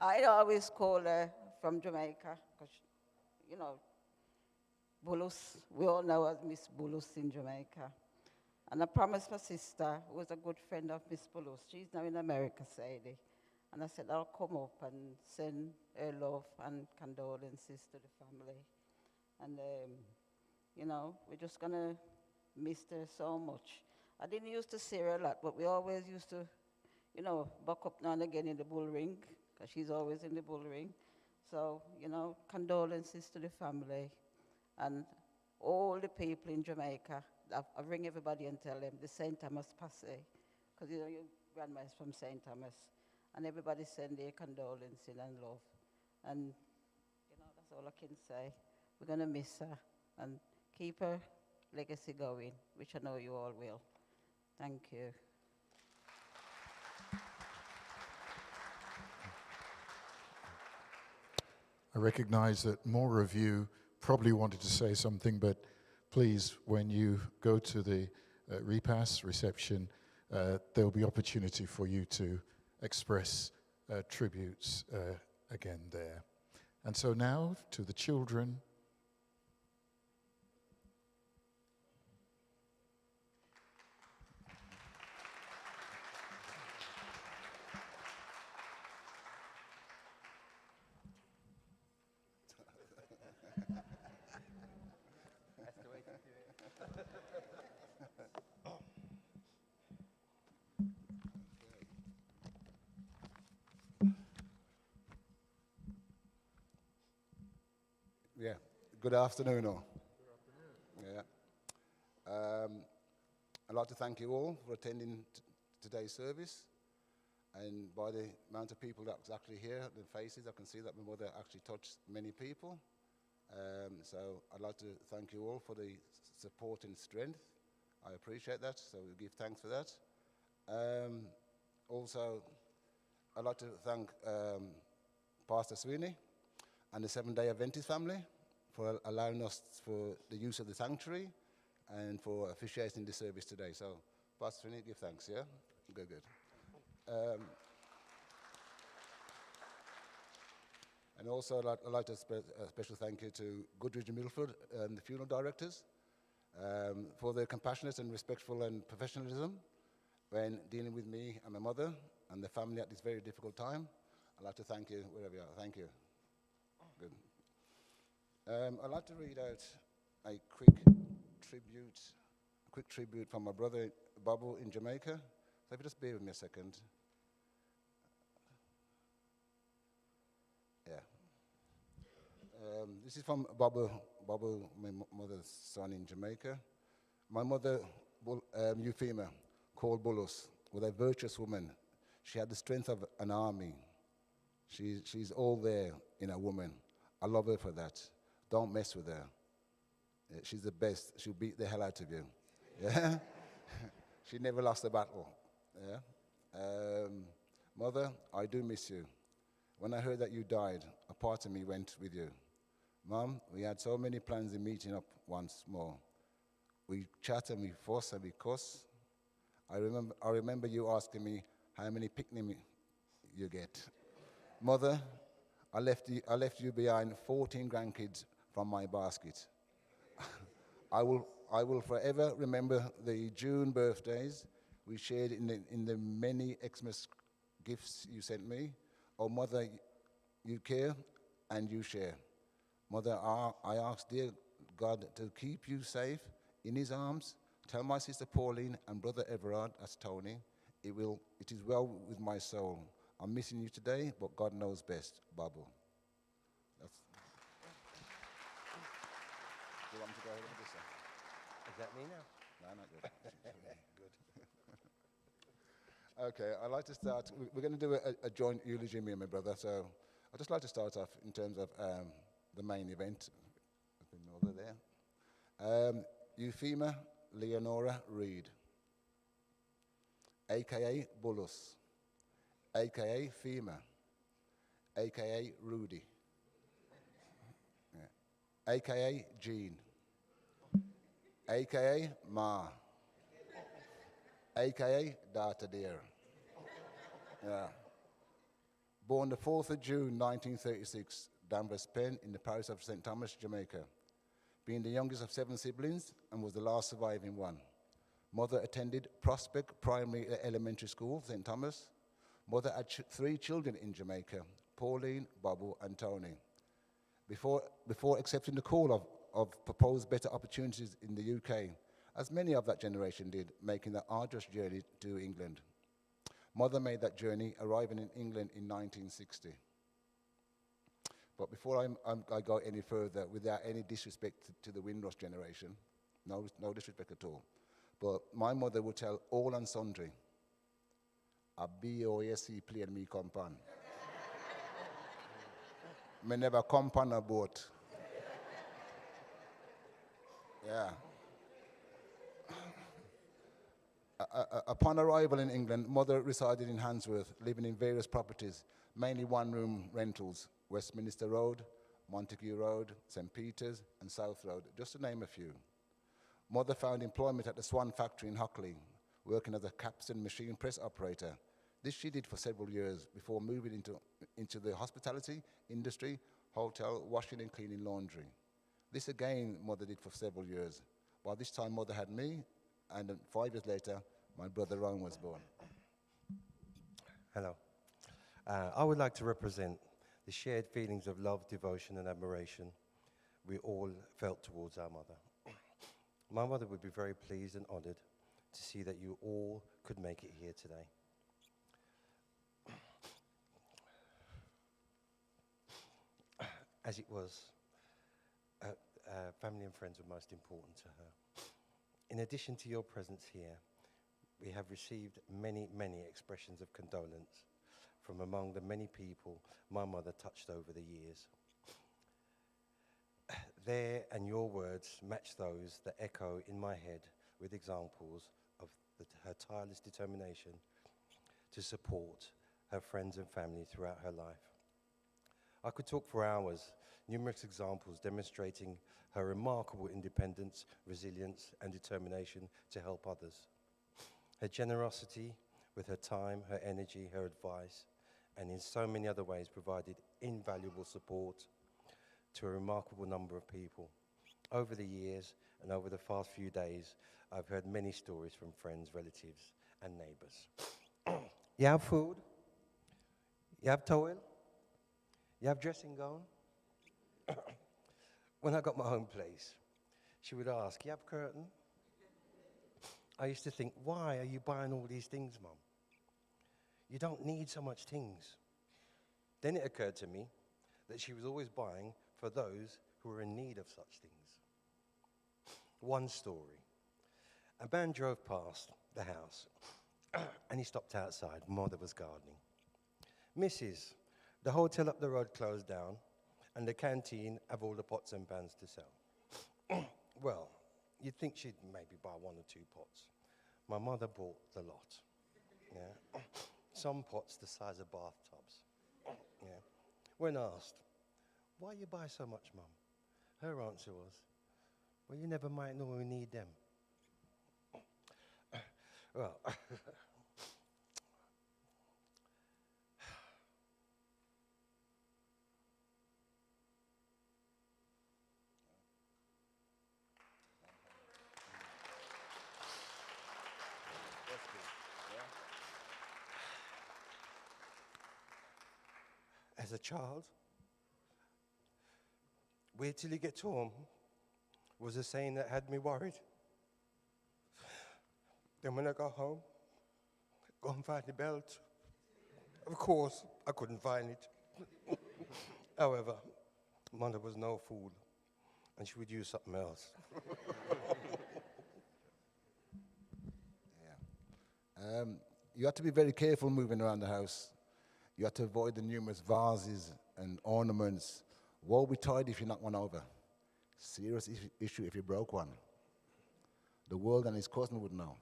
Speaker 16: I always call her from Jamaica, because, you know, Bulus, we all know her as Miss Bulus in Jamaica. And I promised my sister, who was a good friend of Miss Bulus, she's now in America, Sadie. And I said, I'll come up and send her love and condolences to the family. And, you know, we're just going to miss her so much. I didn't used to see her a lot, but we always used to, you know, buck up now and again in the bull ring, because she's always in the bull ring. So, you know, condolences to the family and all the people in Jamaica. I ring everybody and tell them the St. Thomas Passe, because, you know, your grandma is from St. Thomas. And everybody send their condolences and love. And, you know, that's all I can say. We're going to miss her and keep her legacy going, which I know you all will. Thank you.
Speaker 2: I recognize that more of you probably wanted to say something, but please, when you go to the repass reception, there'll be opportunity for you to express tributes again there. And so now to the children.
Speaker 17: Yeah, good afternoon all. Yeah. I'd like to thank you all for attending today's service. And by the amount of people that's actually here, the faces, I can see that my mother actually touched many people. So I'd like to thank you all for the support and strength. I appreciate that, so we give thanks for that. Also, I'd like to thank Pastor Sweeney and the Seventh-day Adventist family for allowing us for the use of the sanctuary and for officiating the service today. So, Pastor Sweeney, give thanks, yeah? Good, good. And also, I'd like to a special thank you to Goodridge and Milford, the funeral directors, for their compassionate and respectful and professionalism when dealing with me and my mother and the family at this very difficult time. I'd like to thank you wherever you are. Thank you. Good. I'd like to read out a quick quick tribute from my brother Bubble in Jamaica. So if you just bear with me a second. Yeah. This is from Bubble, my mother's son in Jamaica. My mother, Euphemia, called Bulus, was a virtuous woman. She had the strength of an army. She's all there in a woman. I love her for that. Don't mess with her. She's the best. She'll beat the hell out of you. Yeah? She never lost a battle. Yeah? Mother, I do miss you. When I heard that you died, a part of me went with you. Mom, we had so many plans of meeting up once more. We chat and we fuss and we cuss. I remember you asking me how many picnics you get. Mother, I left you behind 14 grandkids from my basket. I will forever remember the June birthdays we shared in the many Xmas gifts you sent me. Oh, Mother, you care and you share. Mother, I ask dear God to keep you safe in his arms. Tell my sister Pauline and brother Everard, that's Tony, it is well with my soul. I'm missing you today, but God knows best. Bubble. That's. Do you want me to go ahead and do this?
Speaker 18: Is that me now?
Speaker 17: No, not yet. Good. Okay, I'd like to start. We're going to do a joint eulogy, me and my brother. So I'd just like to start off in terms of the main event. Over there. Euphemia Leonora Reid, a.k.a. Bulus, a.k.a. Fema, a.k.a. Rudy, yeah. a.k.a. Jean, a.k.a. Ma, a.k.a. Data Dear. Yeah. Born the 4th of June 1936, Danvers Pen in the parish of St. Thomas, Jamaica. Being the youngest of 7 siblings and was the last surviving one. Mother attended Prospect Primary Elementary School, St. Thomas. Mother had 3 children in Jamaica, Pauline, Bubble, and Tony. Before accepting the call of proposed better opportunities in the UK, as many of that generation did, making the arduous journey to England. Mother made that journey, arriving in England in 1960. But before I go any further, without any disrespect to the Windrush generation, no disrespect at all, but my mother would tell all and sundry, a B-O-S-E played me compan. Me never compan a boat. Yeah. Upon arrival in England, mother resided in Handsworth, living in various properties, mainly one-room rentals, Westminster Road, Montague Road, St. Peter's, and South Road, just to name a few. Mother found employment at the Swan factory in Hockley, working as a capstan machine press operator. This she did for several years before moving into the hospitality industry, hotel, washing and cleaning laundry. This again, mother did for several years. By this time, mother had me, and 5 years later, my brother Ron was born.
Speaker 18: Hello. I would like to represent the shared feelings of love, devotion, and admiration we all felt towards our mother. My mother would be very pleased and honored to see that you all could make it here today. As it was, family and friends were most important to her. In addition to your presence here, we have received many, many expressions of condolence from among the many people my mother touched over the years. Their and your words match those that echo in my head with examples of her tireless determination to support her friends and family throughout her life. I could talk for hours, numerous examples demonstrating her remarkable independence, resilience, and determination to help others. Her generosity with her time, her energy, her advice, and in so many other ways provided invaluable support to a remarkable number of people. Over the years and over the past few days, I've heard many stories from friends, relatives, and neighbors. You have food? You have towel? You have dressing gown? When I got my own place, she would ask, you have curtain? I used to think, why are you buying all these things, Mum? You don't need so much things. Then it occurred to me that she was always buying for those who were in need of such things. One story. A man drove past the house and he stopped outside. Mother was gardening. Mrs., the hotel up the road closed down and the canteen have all the pots and pans to sell. Well, you'd think she'd maybe buy 1 or 2 pots. My mother bought the lot. Yeah. Some pots the size of bathtubs. Yeah. When asked, why you buy so much, Mum? Her answer was, well, you never might know when we need them. Well, as a child, wait till you get home was a saying that had me worried. Then when I got home, go and find the belt. Of course, I couldn't find it. However, Mother was no fool, and she would use something else.
Speaker 17: You have to be very careful moving around the house. You have to avoid the numerous vases and ornaments. Woe betide if you knock one over. Serious issue if you broke one. The world and his cousin would know.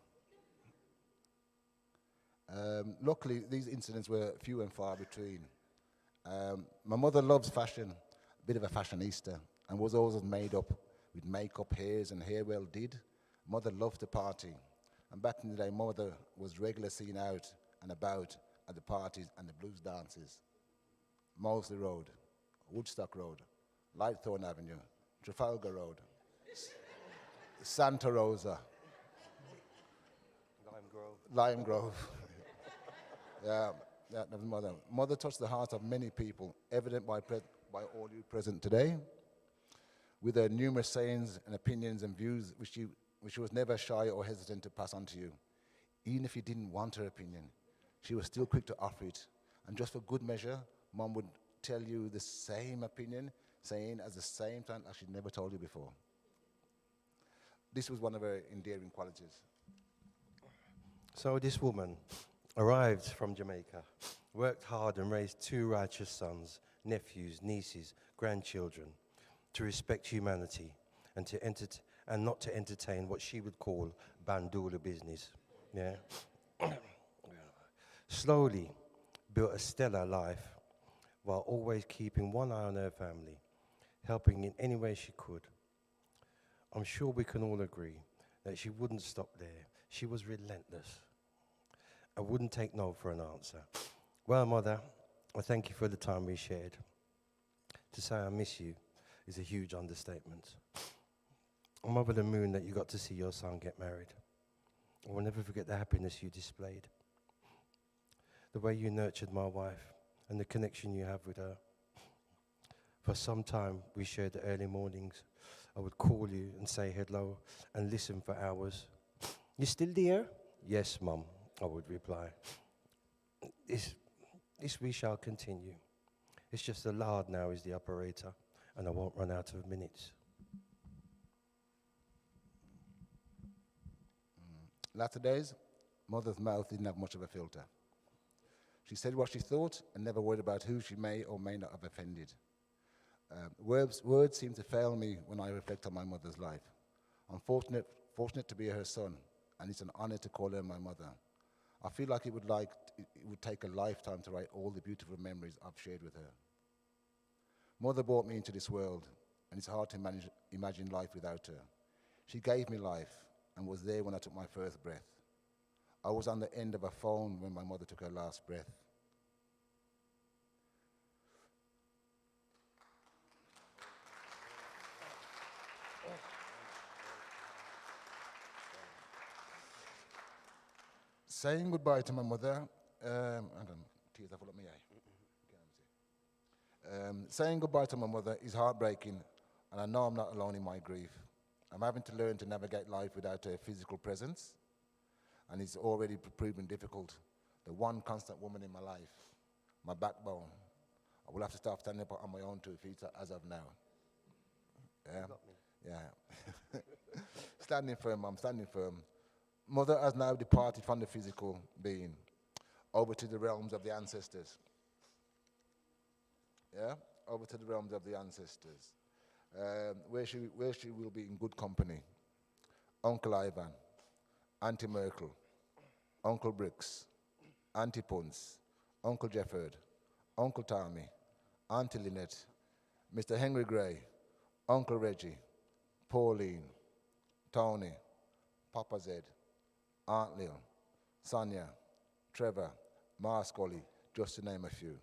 Speaker 17: Luckily, these incidents were few and far between. My mother loves fashion, a bit of a fashionista, and was always made up with makeup, hairs, and hair well did. Mother loved to party. And back in the day, Mother was regularly seen out and about at the parties and the blues dances. Moseley Road, Woodstock Road, Lightthorne Avenue, Trafalgar Road, Santa Rosa, Lime Grove. Yeah, that was Mother. Mother touched the hearts of many people, evident by all you present today, with her numerous sayings and opinions and views which she was never shy or hesitant to pass on to you. Even if you didn't want her opinion, she was still quick to offer it. And just for good measure, Mom would tell you the same opinion, saying at the same time as she'd never told you before. This was one of her endearing qualities.
Speaker 18: So this woman arrived from Jamaica, worked hard and raised 2 righteous sons, nephews, nieces, grandchildren, to respect humanity and not to entertain what she would call bandula business. Yeah. Slowly built a stellar life while always keeping one eye on her family, helping in any way she could. I'm sure we can all agree that she wouldn't stop there. She was relentless. I wouldn't take no for an answer. Well, Mother, I thank you for the time we shared. To say I miss you is a huge understatement. I'm over the moon that you got to see your son get married. I will never forget the happiness you displayed. The way you nurtured my wife and the connection you have with her. For some time, we shared the early mornings. I would call you and say hello and listen for hours. You still there? Yes, Mum, I would reply. This we shall continue. It's just the lard now is the operator, and I won't run out of minutes.
Speaker 17: Latter days, Mother's mouth didn't have much of a filter. She said what she thought and never worried about who she may or may not have offended. Words seem to fail me when I reflect on my mother's life. I'm fortunate to be her son, and it's an honor to call her my mother. I feel like it would take a lifetime to write all the beautiful memories I've shared with her. Mother brought me into this world, and it's hard to imagine life without her. She gave me life and was there when I took my first breath. I was on the end of a phone when my mother took her last breath. Saying goodbye to my mother, tears are full of my eye. Saying goodbye to my mother is heartbreaking, and I know I'm not alone in my grief. I'm having to learn to navigate life without her physical presence, and it's already proven difficult. The one constant woman in my life, my backbone. I will have to start standing up on my own 2 feet as of now. Yeah,
Speaker 18: You got me.
Speaker 17: yeah. Standing firm, Mum, standing firm. Mother has now departed from the physical being over to the realms of the ancestors. Yeah, over to the realms of the ancestors, where she will be in good company. Uncle Ivan, Auntie Merkel, Uncle Bricks, Auntie Punce, Uncle Jefford, Uncle Tommy, Auntie Lynette, Mr. Henry Gray, Uncle Reggie, Pauline, Tony, Papa Zed, Aunt Lil, Sonia, Trevor, Ma Scully, just to name a few.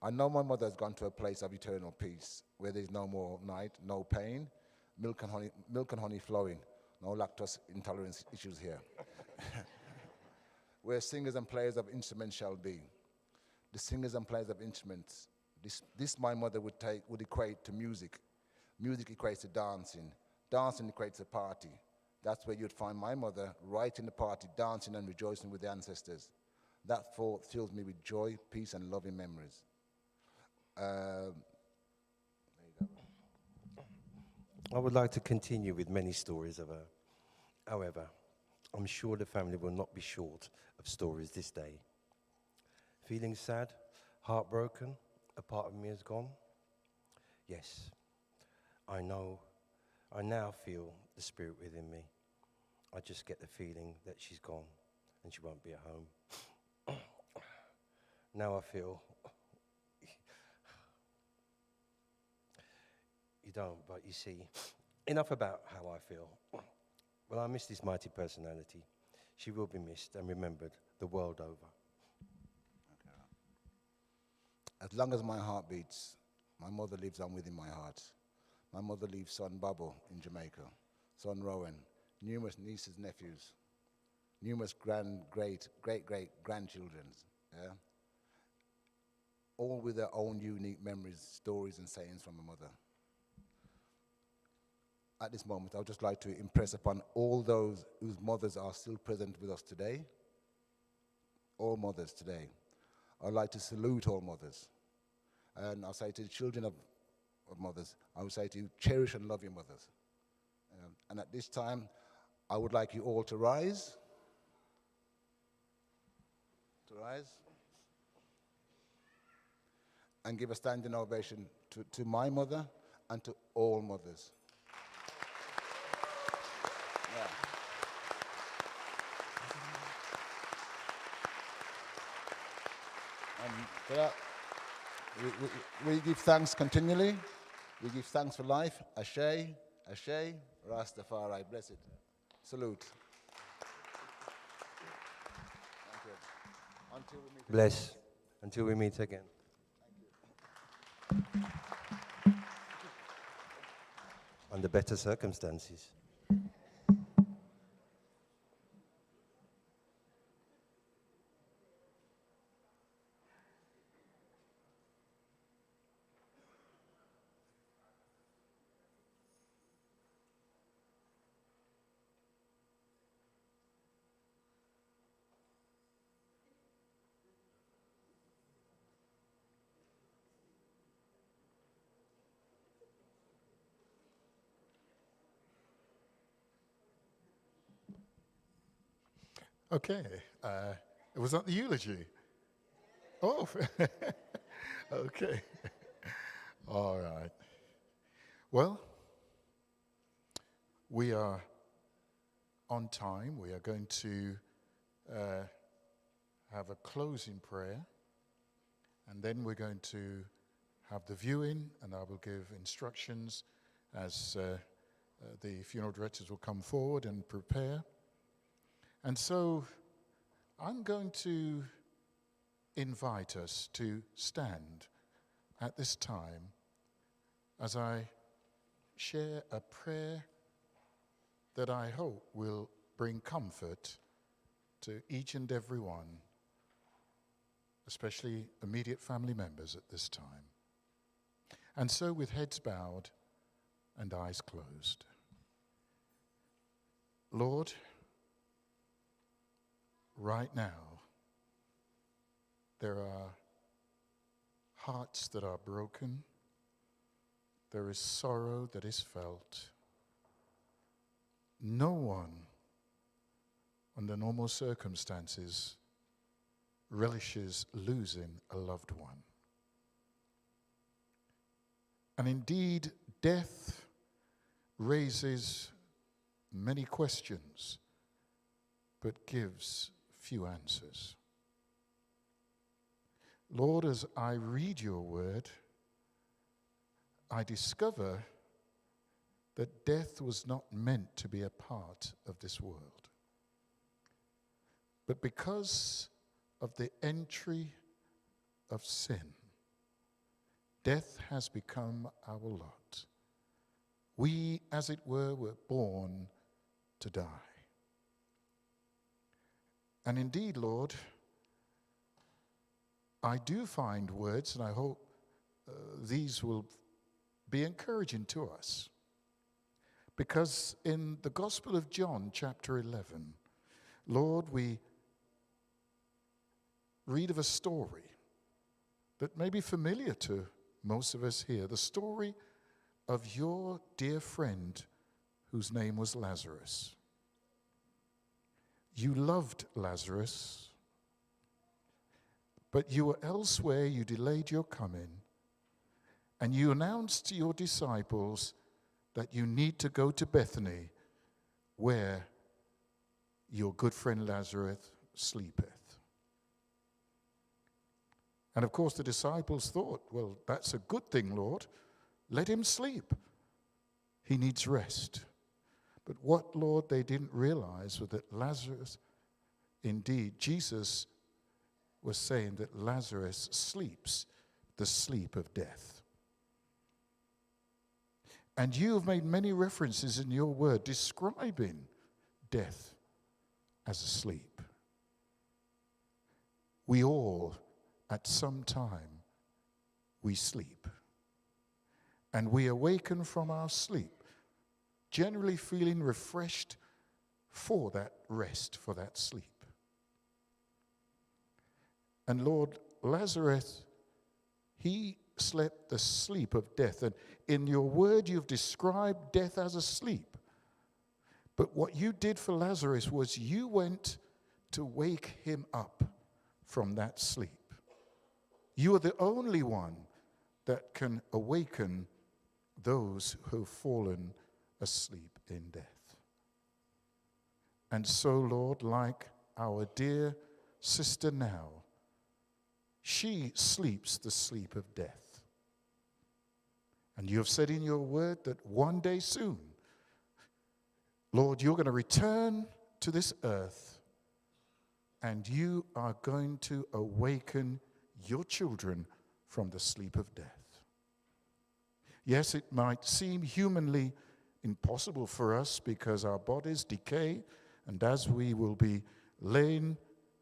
Speaker 17: I know my mother has gone to a place of eternal peace, where there's no more night, no pain, milk and honey flowing, no lactose intolerance issues here. Where singers and players of instruments shall be. The singers and players of instruments, this my mother would equate to music. Music equates to dancing. Dancing equates to party. That's where you'd find my mother right in the party, dancing and rejoicing with the ancestors. That thought fills me with joy, peace, and loving memories. There you go.
Speaker 18: I would like to continue with many stories of her. However, I'm sure the family will not be short of stories this day. Feeling sad, heartbroken, a part of me is gone? Yes, I know. I now feel the spirit within me. I just get the feeling that she's gone and she won't be at home. Now I feel... You don't, but you see, enough about how I feel. Well, I miss this mighty personality. She will be missed and remembered the world over.
Speaker 17: As long as my heart beats, my mother lives on within my heart. My mother leaves son Bubble in Jamaica, son Rowan, numerous nieces, nephews, numerous great-grandchildren, yeah? All with their own unique memories, stories, and sayings from my mother. At this moment, I would just like to impress upon all those whose mothers are still present with us today, all mothers today. I'd like to salute all mothers. And I'll say to the children of mothers, I would say to you, cherish and love your mothers. And at this time, I would like you all to rise. To rise. And give a standing ovation to my mother and to all mothers. Yeah. And for that, we give thanks continually. We give thanks for life. Ashe, Ashe, Rastafari, blessed. Salute. Thank you. Until we meet
Speaker 18: Bless. Until we meet again. Under better circumstances.
Speaker 2: Okay, was that the eulogy? Oh, okay. All right. Well, we are on time. We are going to have a closing prayer, and then we're going to have the viewing, and I will give instructions as the funeral directors will come forward and prepare. And so I'm going to invite us to stand at this time as I share a prayer that I hope will bring comfort to each and every one, especially immediate family members at this time. And so with heads bowed and eyes closed. Lord, right now, there are hearts that are broken. There is sorrow that is felt. No one, under normal circumstances, relishes losing a loved one. And indeed, death raises many questions, but gives few answers. Lord, as I read your word, I discover that death was not meant to be a part of this world. But because of the entry of sin, death has become our lot. We, as it were born to die. And indeed, Lord, I do find words, and I hope these will be encouraging to us. Because in the Gospel of John, chapter 11, Lord, we read of a story that may be familiar to most of us here, the story of your dear friend whose name was Lazarus. You loved Lazarus, but you were elsewhere, you delayed your coming, and you announced to your disciples that you need to go to Bethany, where your good friend Lazarus sleepeth. And of course the disciples thought, well, that's a good thing, Lord. Let him sleep. He needs rest. But what, Lord, they didn't realize was that Lazarus, indeed, Jesus was saying that Lazarus sleeps the sleep of death. And you have made many references in your word describing death as a sleep. We all, at some time, we sleep. And we awaken from our sleep, generally feeling refreshed for that rest, for that sleep. And Lord, Lazarus, he slept the sleep of death. And in your word, you've described death as a sleep. But what you did for Lazarus was you went to wake him up from that sleep. You are the only one that can awaken those who've fallen asleep in death. And so, Lord, like our dear sister now, she sleeps the sleep of death. And you have said in your word that one day soon, Lord, you're going to return to this earth and you are going to awaken your children from the sleep of death. Yes, it might seem humanly impossible for us because our bodies decay, and as we will be laying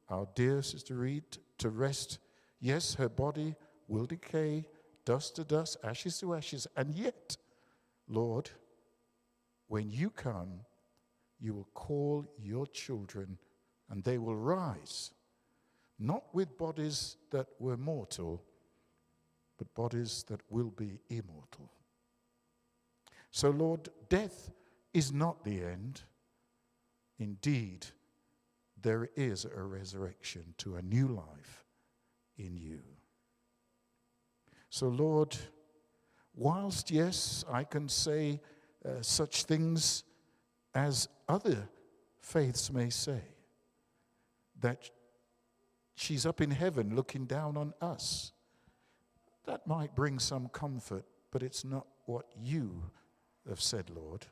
Speaker 2: our dear Sister Reid to rest, yes, her body will decay, dust to dust, ashes to ashes, and yet, Lord, when you come, you will call your children and they will rise, not with bodies that were mortal, but bodies that will be immortal. So, Lord, death is not the end. Indeed, there is a resurrection to a new life in you. So, Lord, whilst, yes, I can say such things as other faiths may say, that she's up in heaven looking down on us, that might bring some comfort, but it's not what you have said, Lord.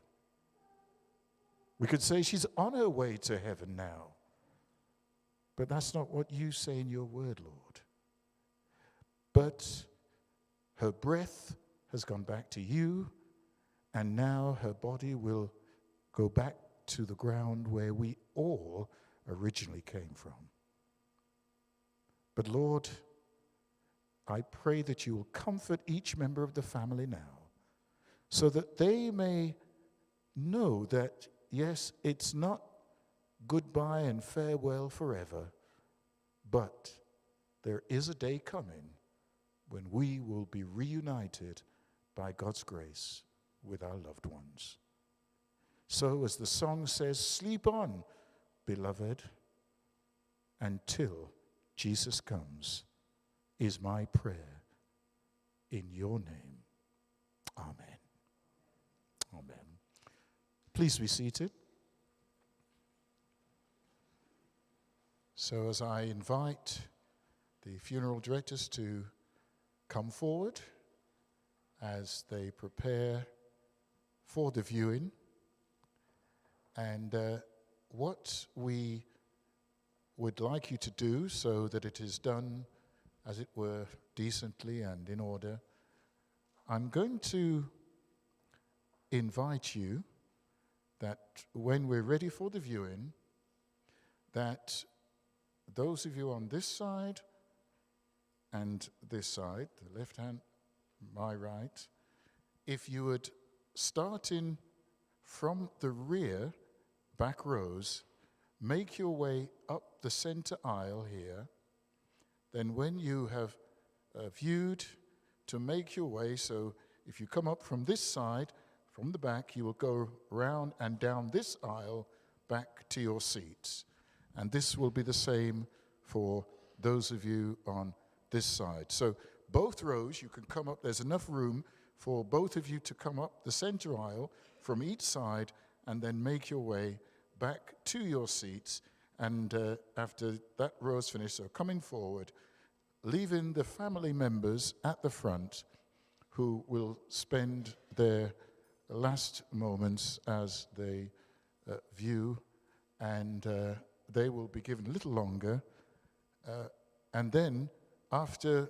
Speaker 2: We could say she's on her way to heaven now, but that's not what you say in your word, Lord. But her breath has gone back to you, and now her body will go back to the ground where we all originally came from. But Lord, I pray that you will comfort each member of the family now, so that they may know that, yes, it's not goodbye and farewell forever. But there is a day coming when we will be reunited by God's grace with our loved ones. So, as the song says, sleep on, beloved, until Jesus comes, is my prayer in your name. Amen. Amen. Please be seated. So as I invite the funeral directors to come forward as they prepare for the viewing, and what we would like you to do so that it is done, as it were, decently and in order, I'm going to invite you that when we're ready for the viewing, that those of you on this side and this side, the left hand, my right, if you would start in from the rear, back rows, make your way up the center aisle here, then when you have viewed, to make your way, so if you come up from this side, from the back, you will go round and down this aisle back to your seats. And this will be the same for those of you on this side. So both rows, you can come up, there's enough room for both of you to come up the center aisle from each side and then make your way back to your seats. And after that row is finished, so coming forward, leaving the family members at the front who will spend their last moments as they view, and they will be given a little longer. And then after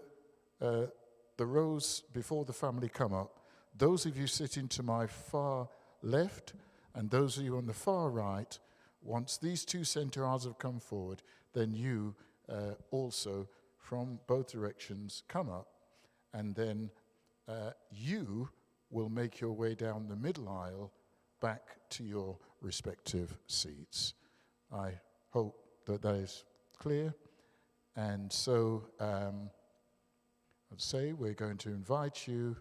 Speaker 2: the rows before the family come up, those of you sitting to my far left and those of you on the far right, once these two center aisles have come forward, then you also from both directions come up, and then you will make your way down the middle aisle back to your respective seats. I hope that that is clear. And so I'd say we're going to invite you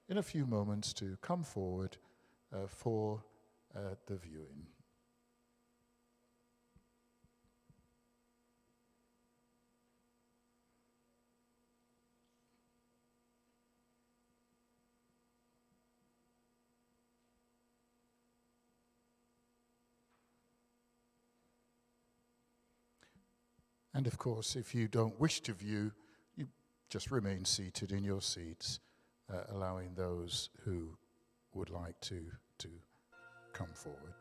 Speaker 2: in a few moments to come forward for the viewing. And of course, if you don't wish to view, you just remain seated in your seats, allowing those who would like to come forward.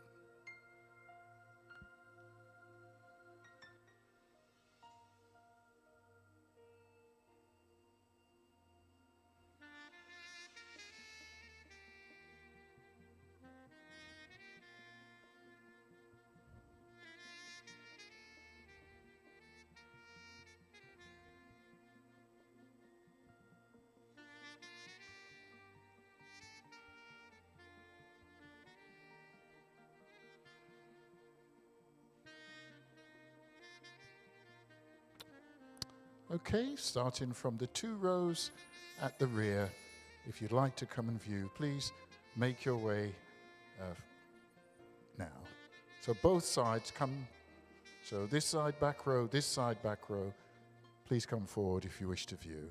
Speaker 2: Okay, starting from the two rows at the rear, if you'd like to come and view, please make your way now. So both sides come, so this side back row, this side back row, please come forward if you wish to view.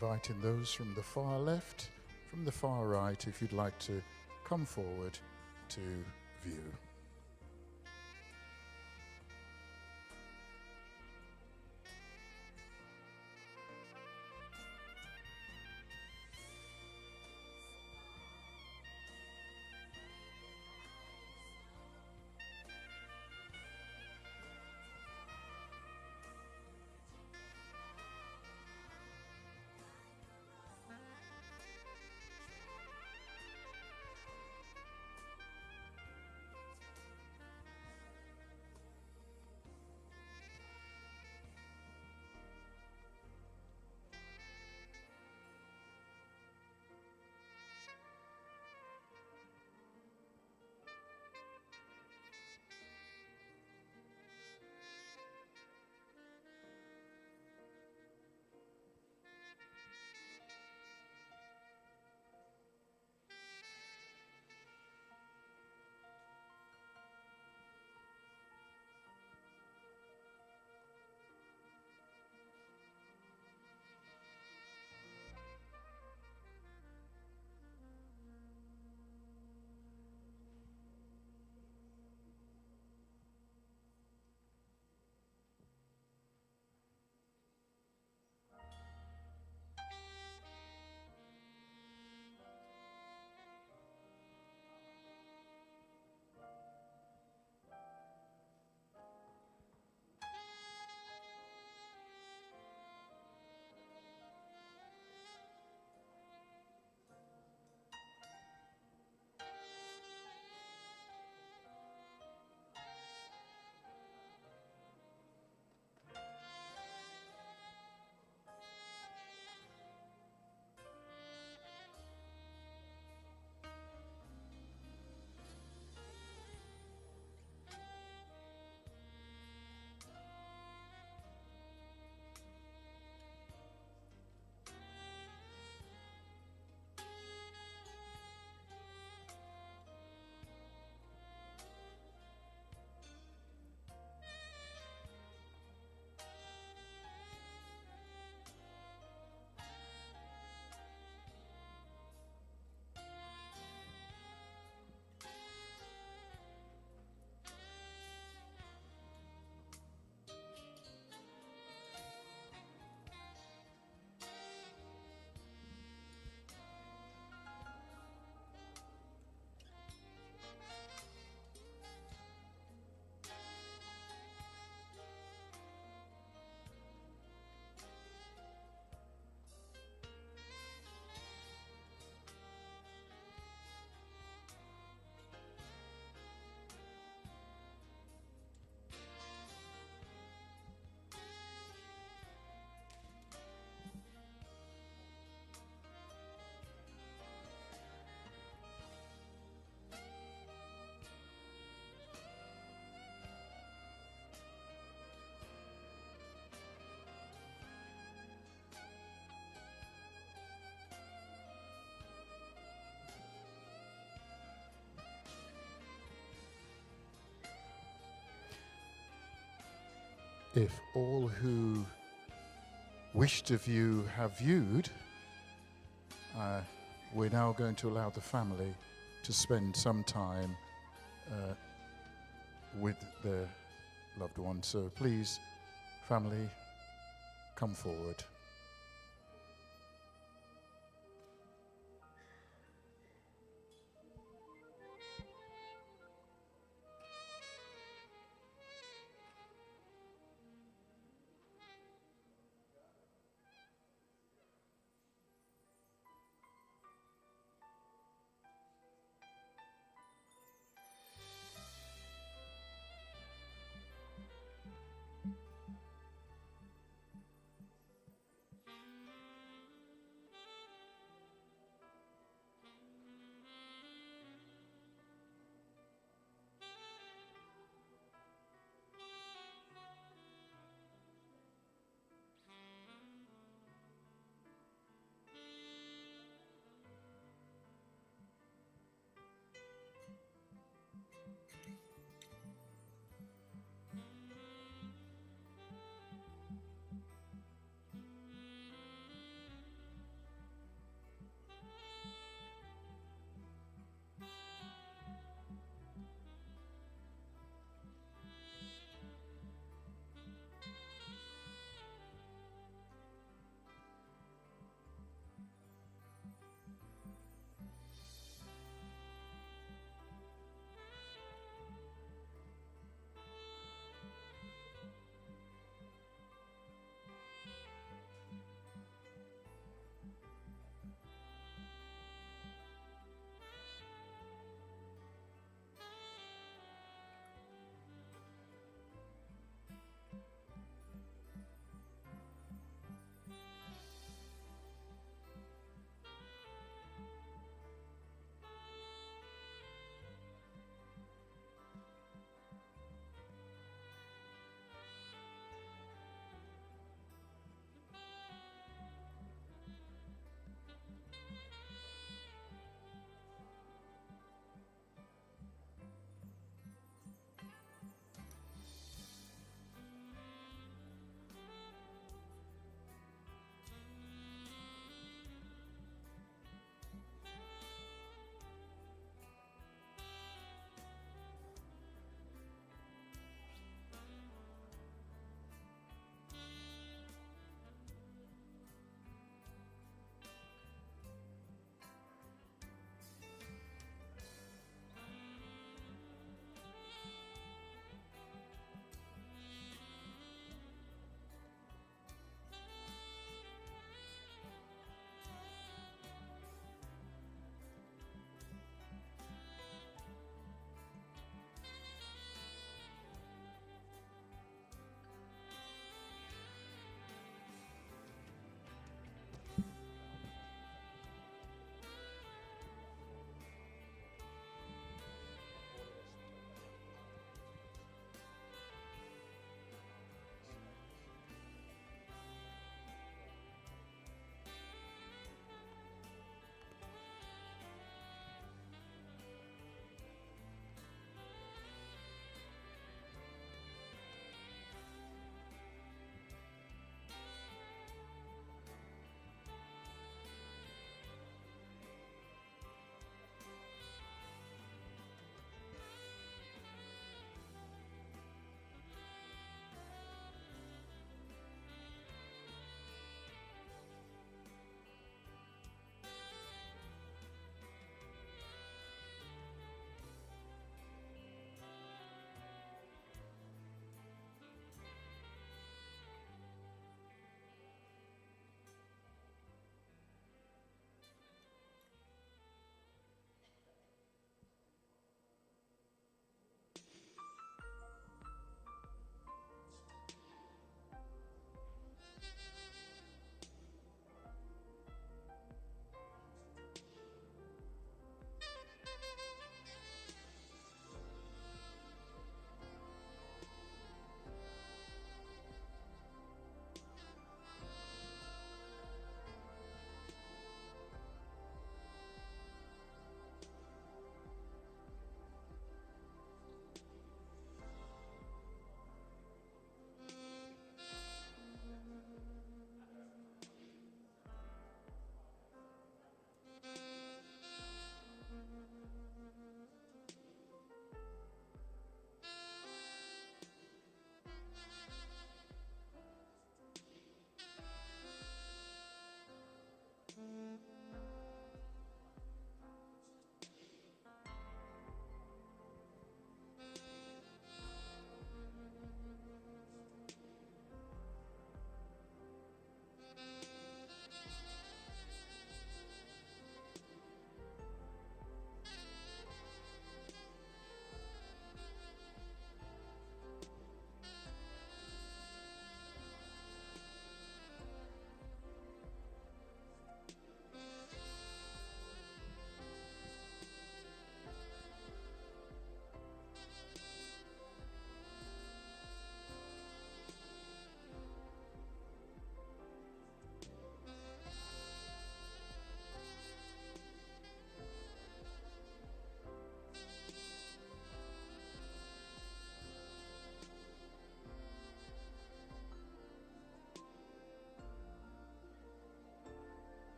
Speaker 2: inviting those from the far left, from the far right, if you'd like to come forward to view. If all who wish to view have viewed, we're now going to allow the family to spend some time with their loved one. So please, family, come forward.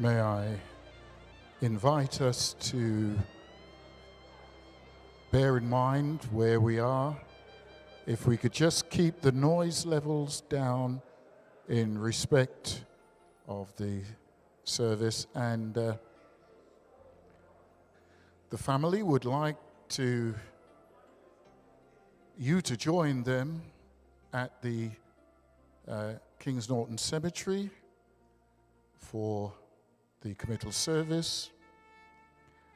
Speaker 2: may I invite us to bear in mind where we are. If we could just keep the noise levels down in respect of the service, and the family would like you to join them at the Kings Norton Cemetery for the committal service,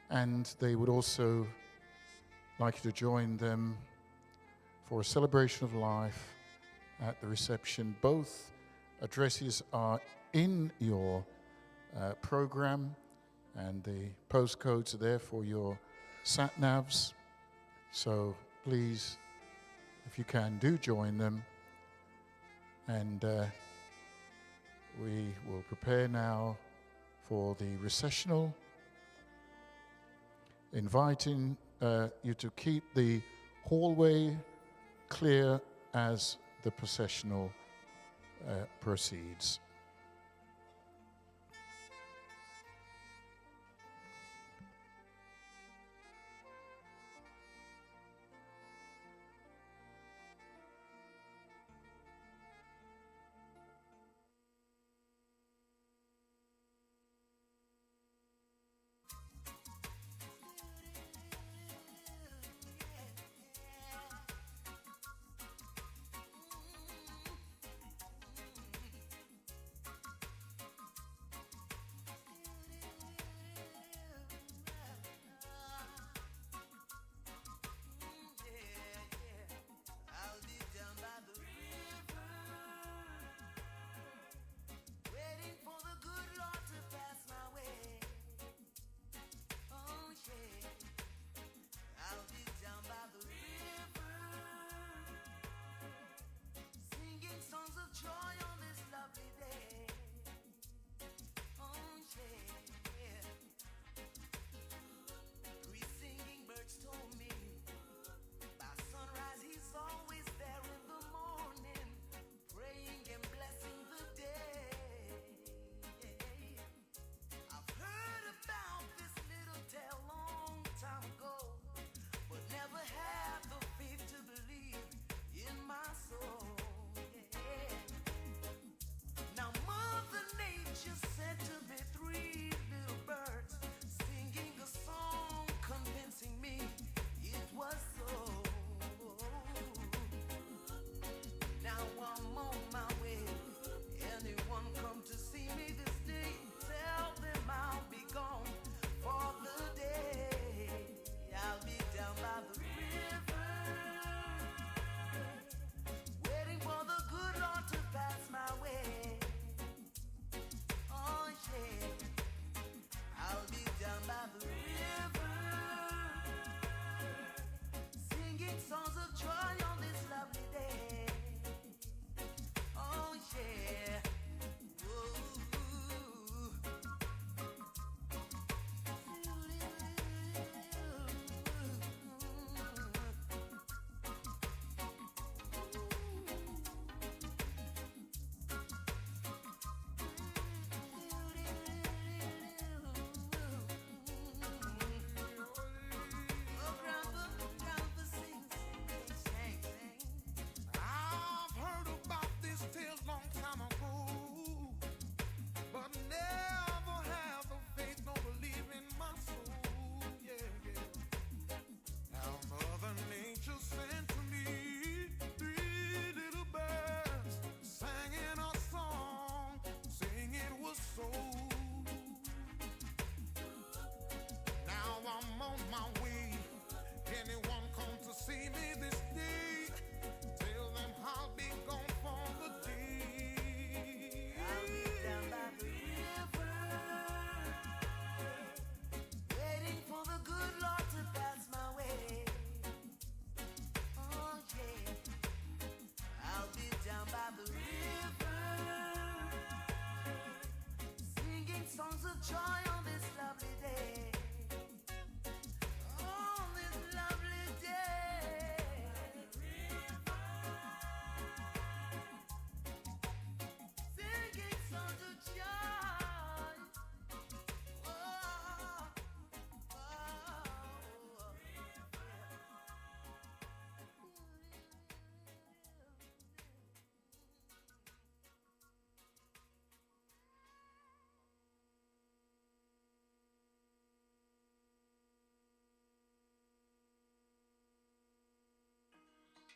Speaker 2: and they would also like you to join them for a celebration of life at the reception. Both addresses are in your program, and the postcodes are there for your sat-navs. So please, if you can, do join them. And we will prepare now for the recessional, inviting you to keep the hallway clear as the processional proceeds.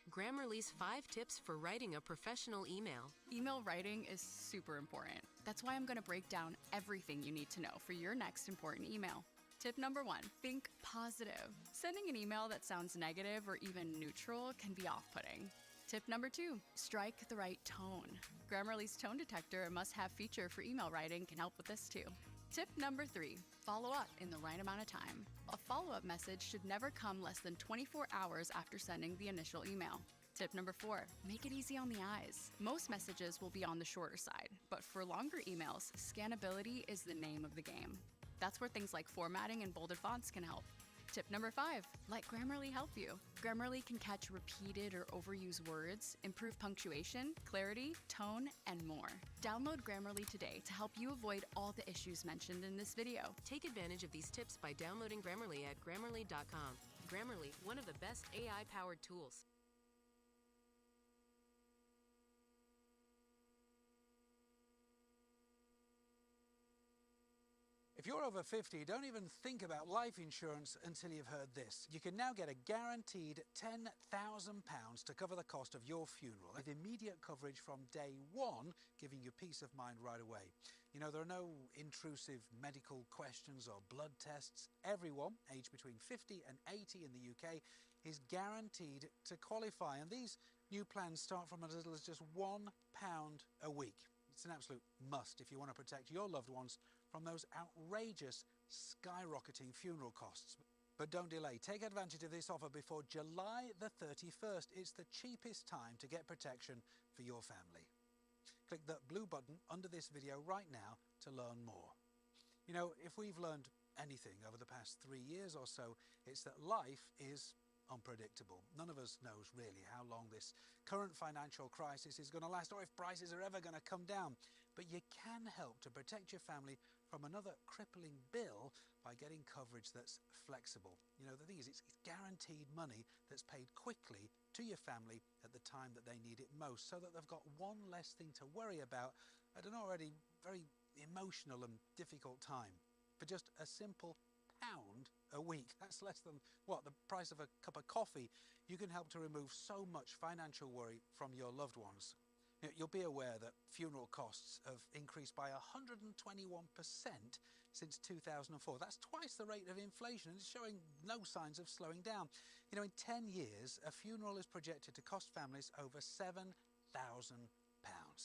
Speaker 19: Grammarly's 5 tips for writing a professional email.
Speaker 20: Email writing is super important. That's why I'm going to break down everything you need to know for your next important email. Tip number 1, think positive. Sending an email that sounds negative or even neutral can be off-putting. Tip number 2, strike the right tone. Grammarly's tone detector, a must-have feature for email writing, can help with this too. Tip number 3, follow up in the right amount of time. A follow-up message should never come less than 24 hours after sending the initial email. Tip number 4, make it easy on the eyes. Most messages will be on the shorter side, but for longer emails, scannability is the name of the game. That's where things like formatting and bolded fonts can help. Tip number 5, let Grammarly help you. Grammarly can catch repeated or overused words, improve punctuation, clarity, tone, and more. Download Grammarly today to help you avoid all the issues mentioned in this video.
Speaker 19: Take advantage of these tips by downloading Grammarly at Grammarly.com. Grammarly, one of the best AI-powered tools.
Speaker 21: If you're over 50, don't even think about life insurance until you've heard this. You can now get a guaranteed £10,000 to cover the cost of your funeral, with immediate coverage from day one, giving you peace of mind right away. You know, there are no intrusive medical questions or blood tests. Everyone aged between 50 and 80 in the UK is guaranteed to qualify, and these new plans start from as little as just £1 a week. It's an absolute must if you want to protect your loved ones from those outrageous skyrocketing funeral costs. But don't delay. Take advantage of this offer before July the 31st. It's the cheapest time to get protection for your family. Click that blue button under this video right now to learn more. You know, if we've learned anything over the past 3 years or so, it's that life is unpredictable. None of us knows really how long this current financial crisis is going to last, or if prices are ever going to come down. But you can help to protect your family from another crippling bill by getting coverage that's flexible. You know, the thing is, it's guaranteed money that's paid quickly to your family at the time that they need it most, so that they've got one less thing to worry about at an already very emotional and difficult time. For just a simple £1 a week, that's less than, what, the price of a cup of coffee, you can help to remove so much financial worry from your loved ones. You'll be aware that funeral costs have increased by 121% since 2004. That's twice the rate of inflation, and it's showing no signs of slowing down. You know, in 10 years, a funeral is projected to cost families over £7,000.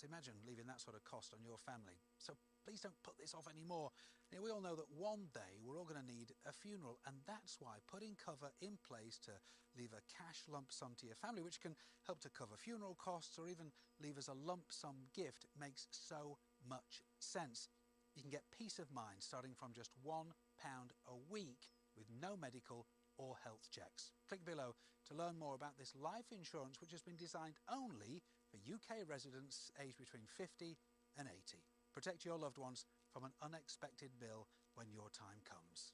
Speaker 21: Imagine leaving that sort of cost on your family. So please don't put this off anymore. You know, we all know that one day we're all going to need a funeral, and that's why putting cover in place to leave a cash lump sum to your family, which can help to cover funeral costs or even leave as a lump sum gift, makes so much sense. You can get peace of mind starting from just £1 a week with no medical or health checks. Click below to learn more about this life insurance, which has been designed only for UK residents aged between 50 and 80. Protect your loved ones from an unexpected bill when your time comes.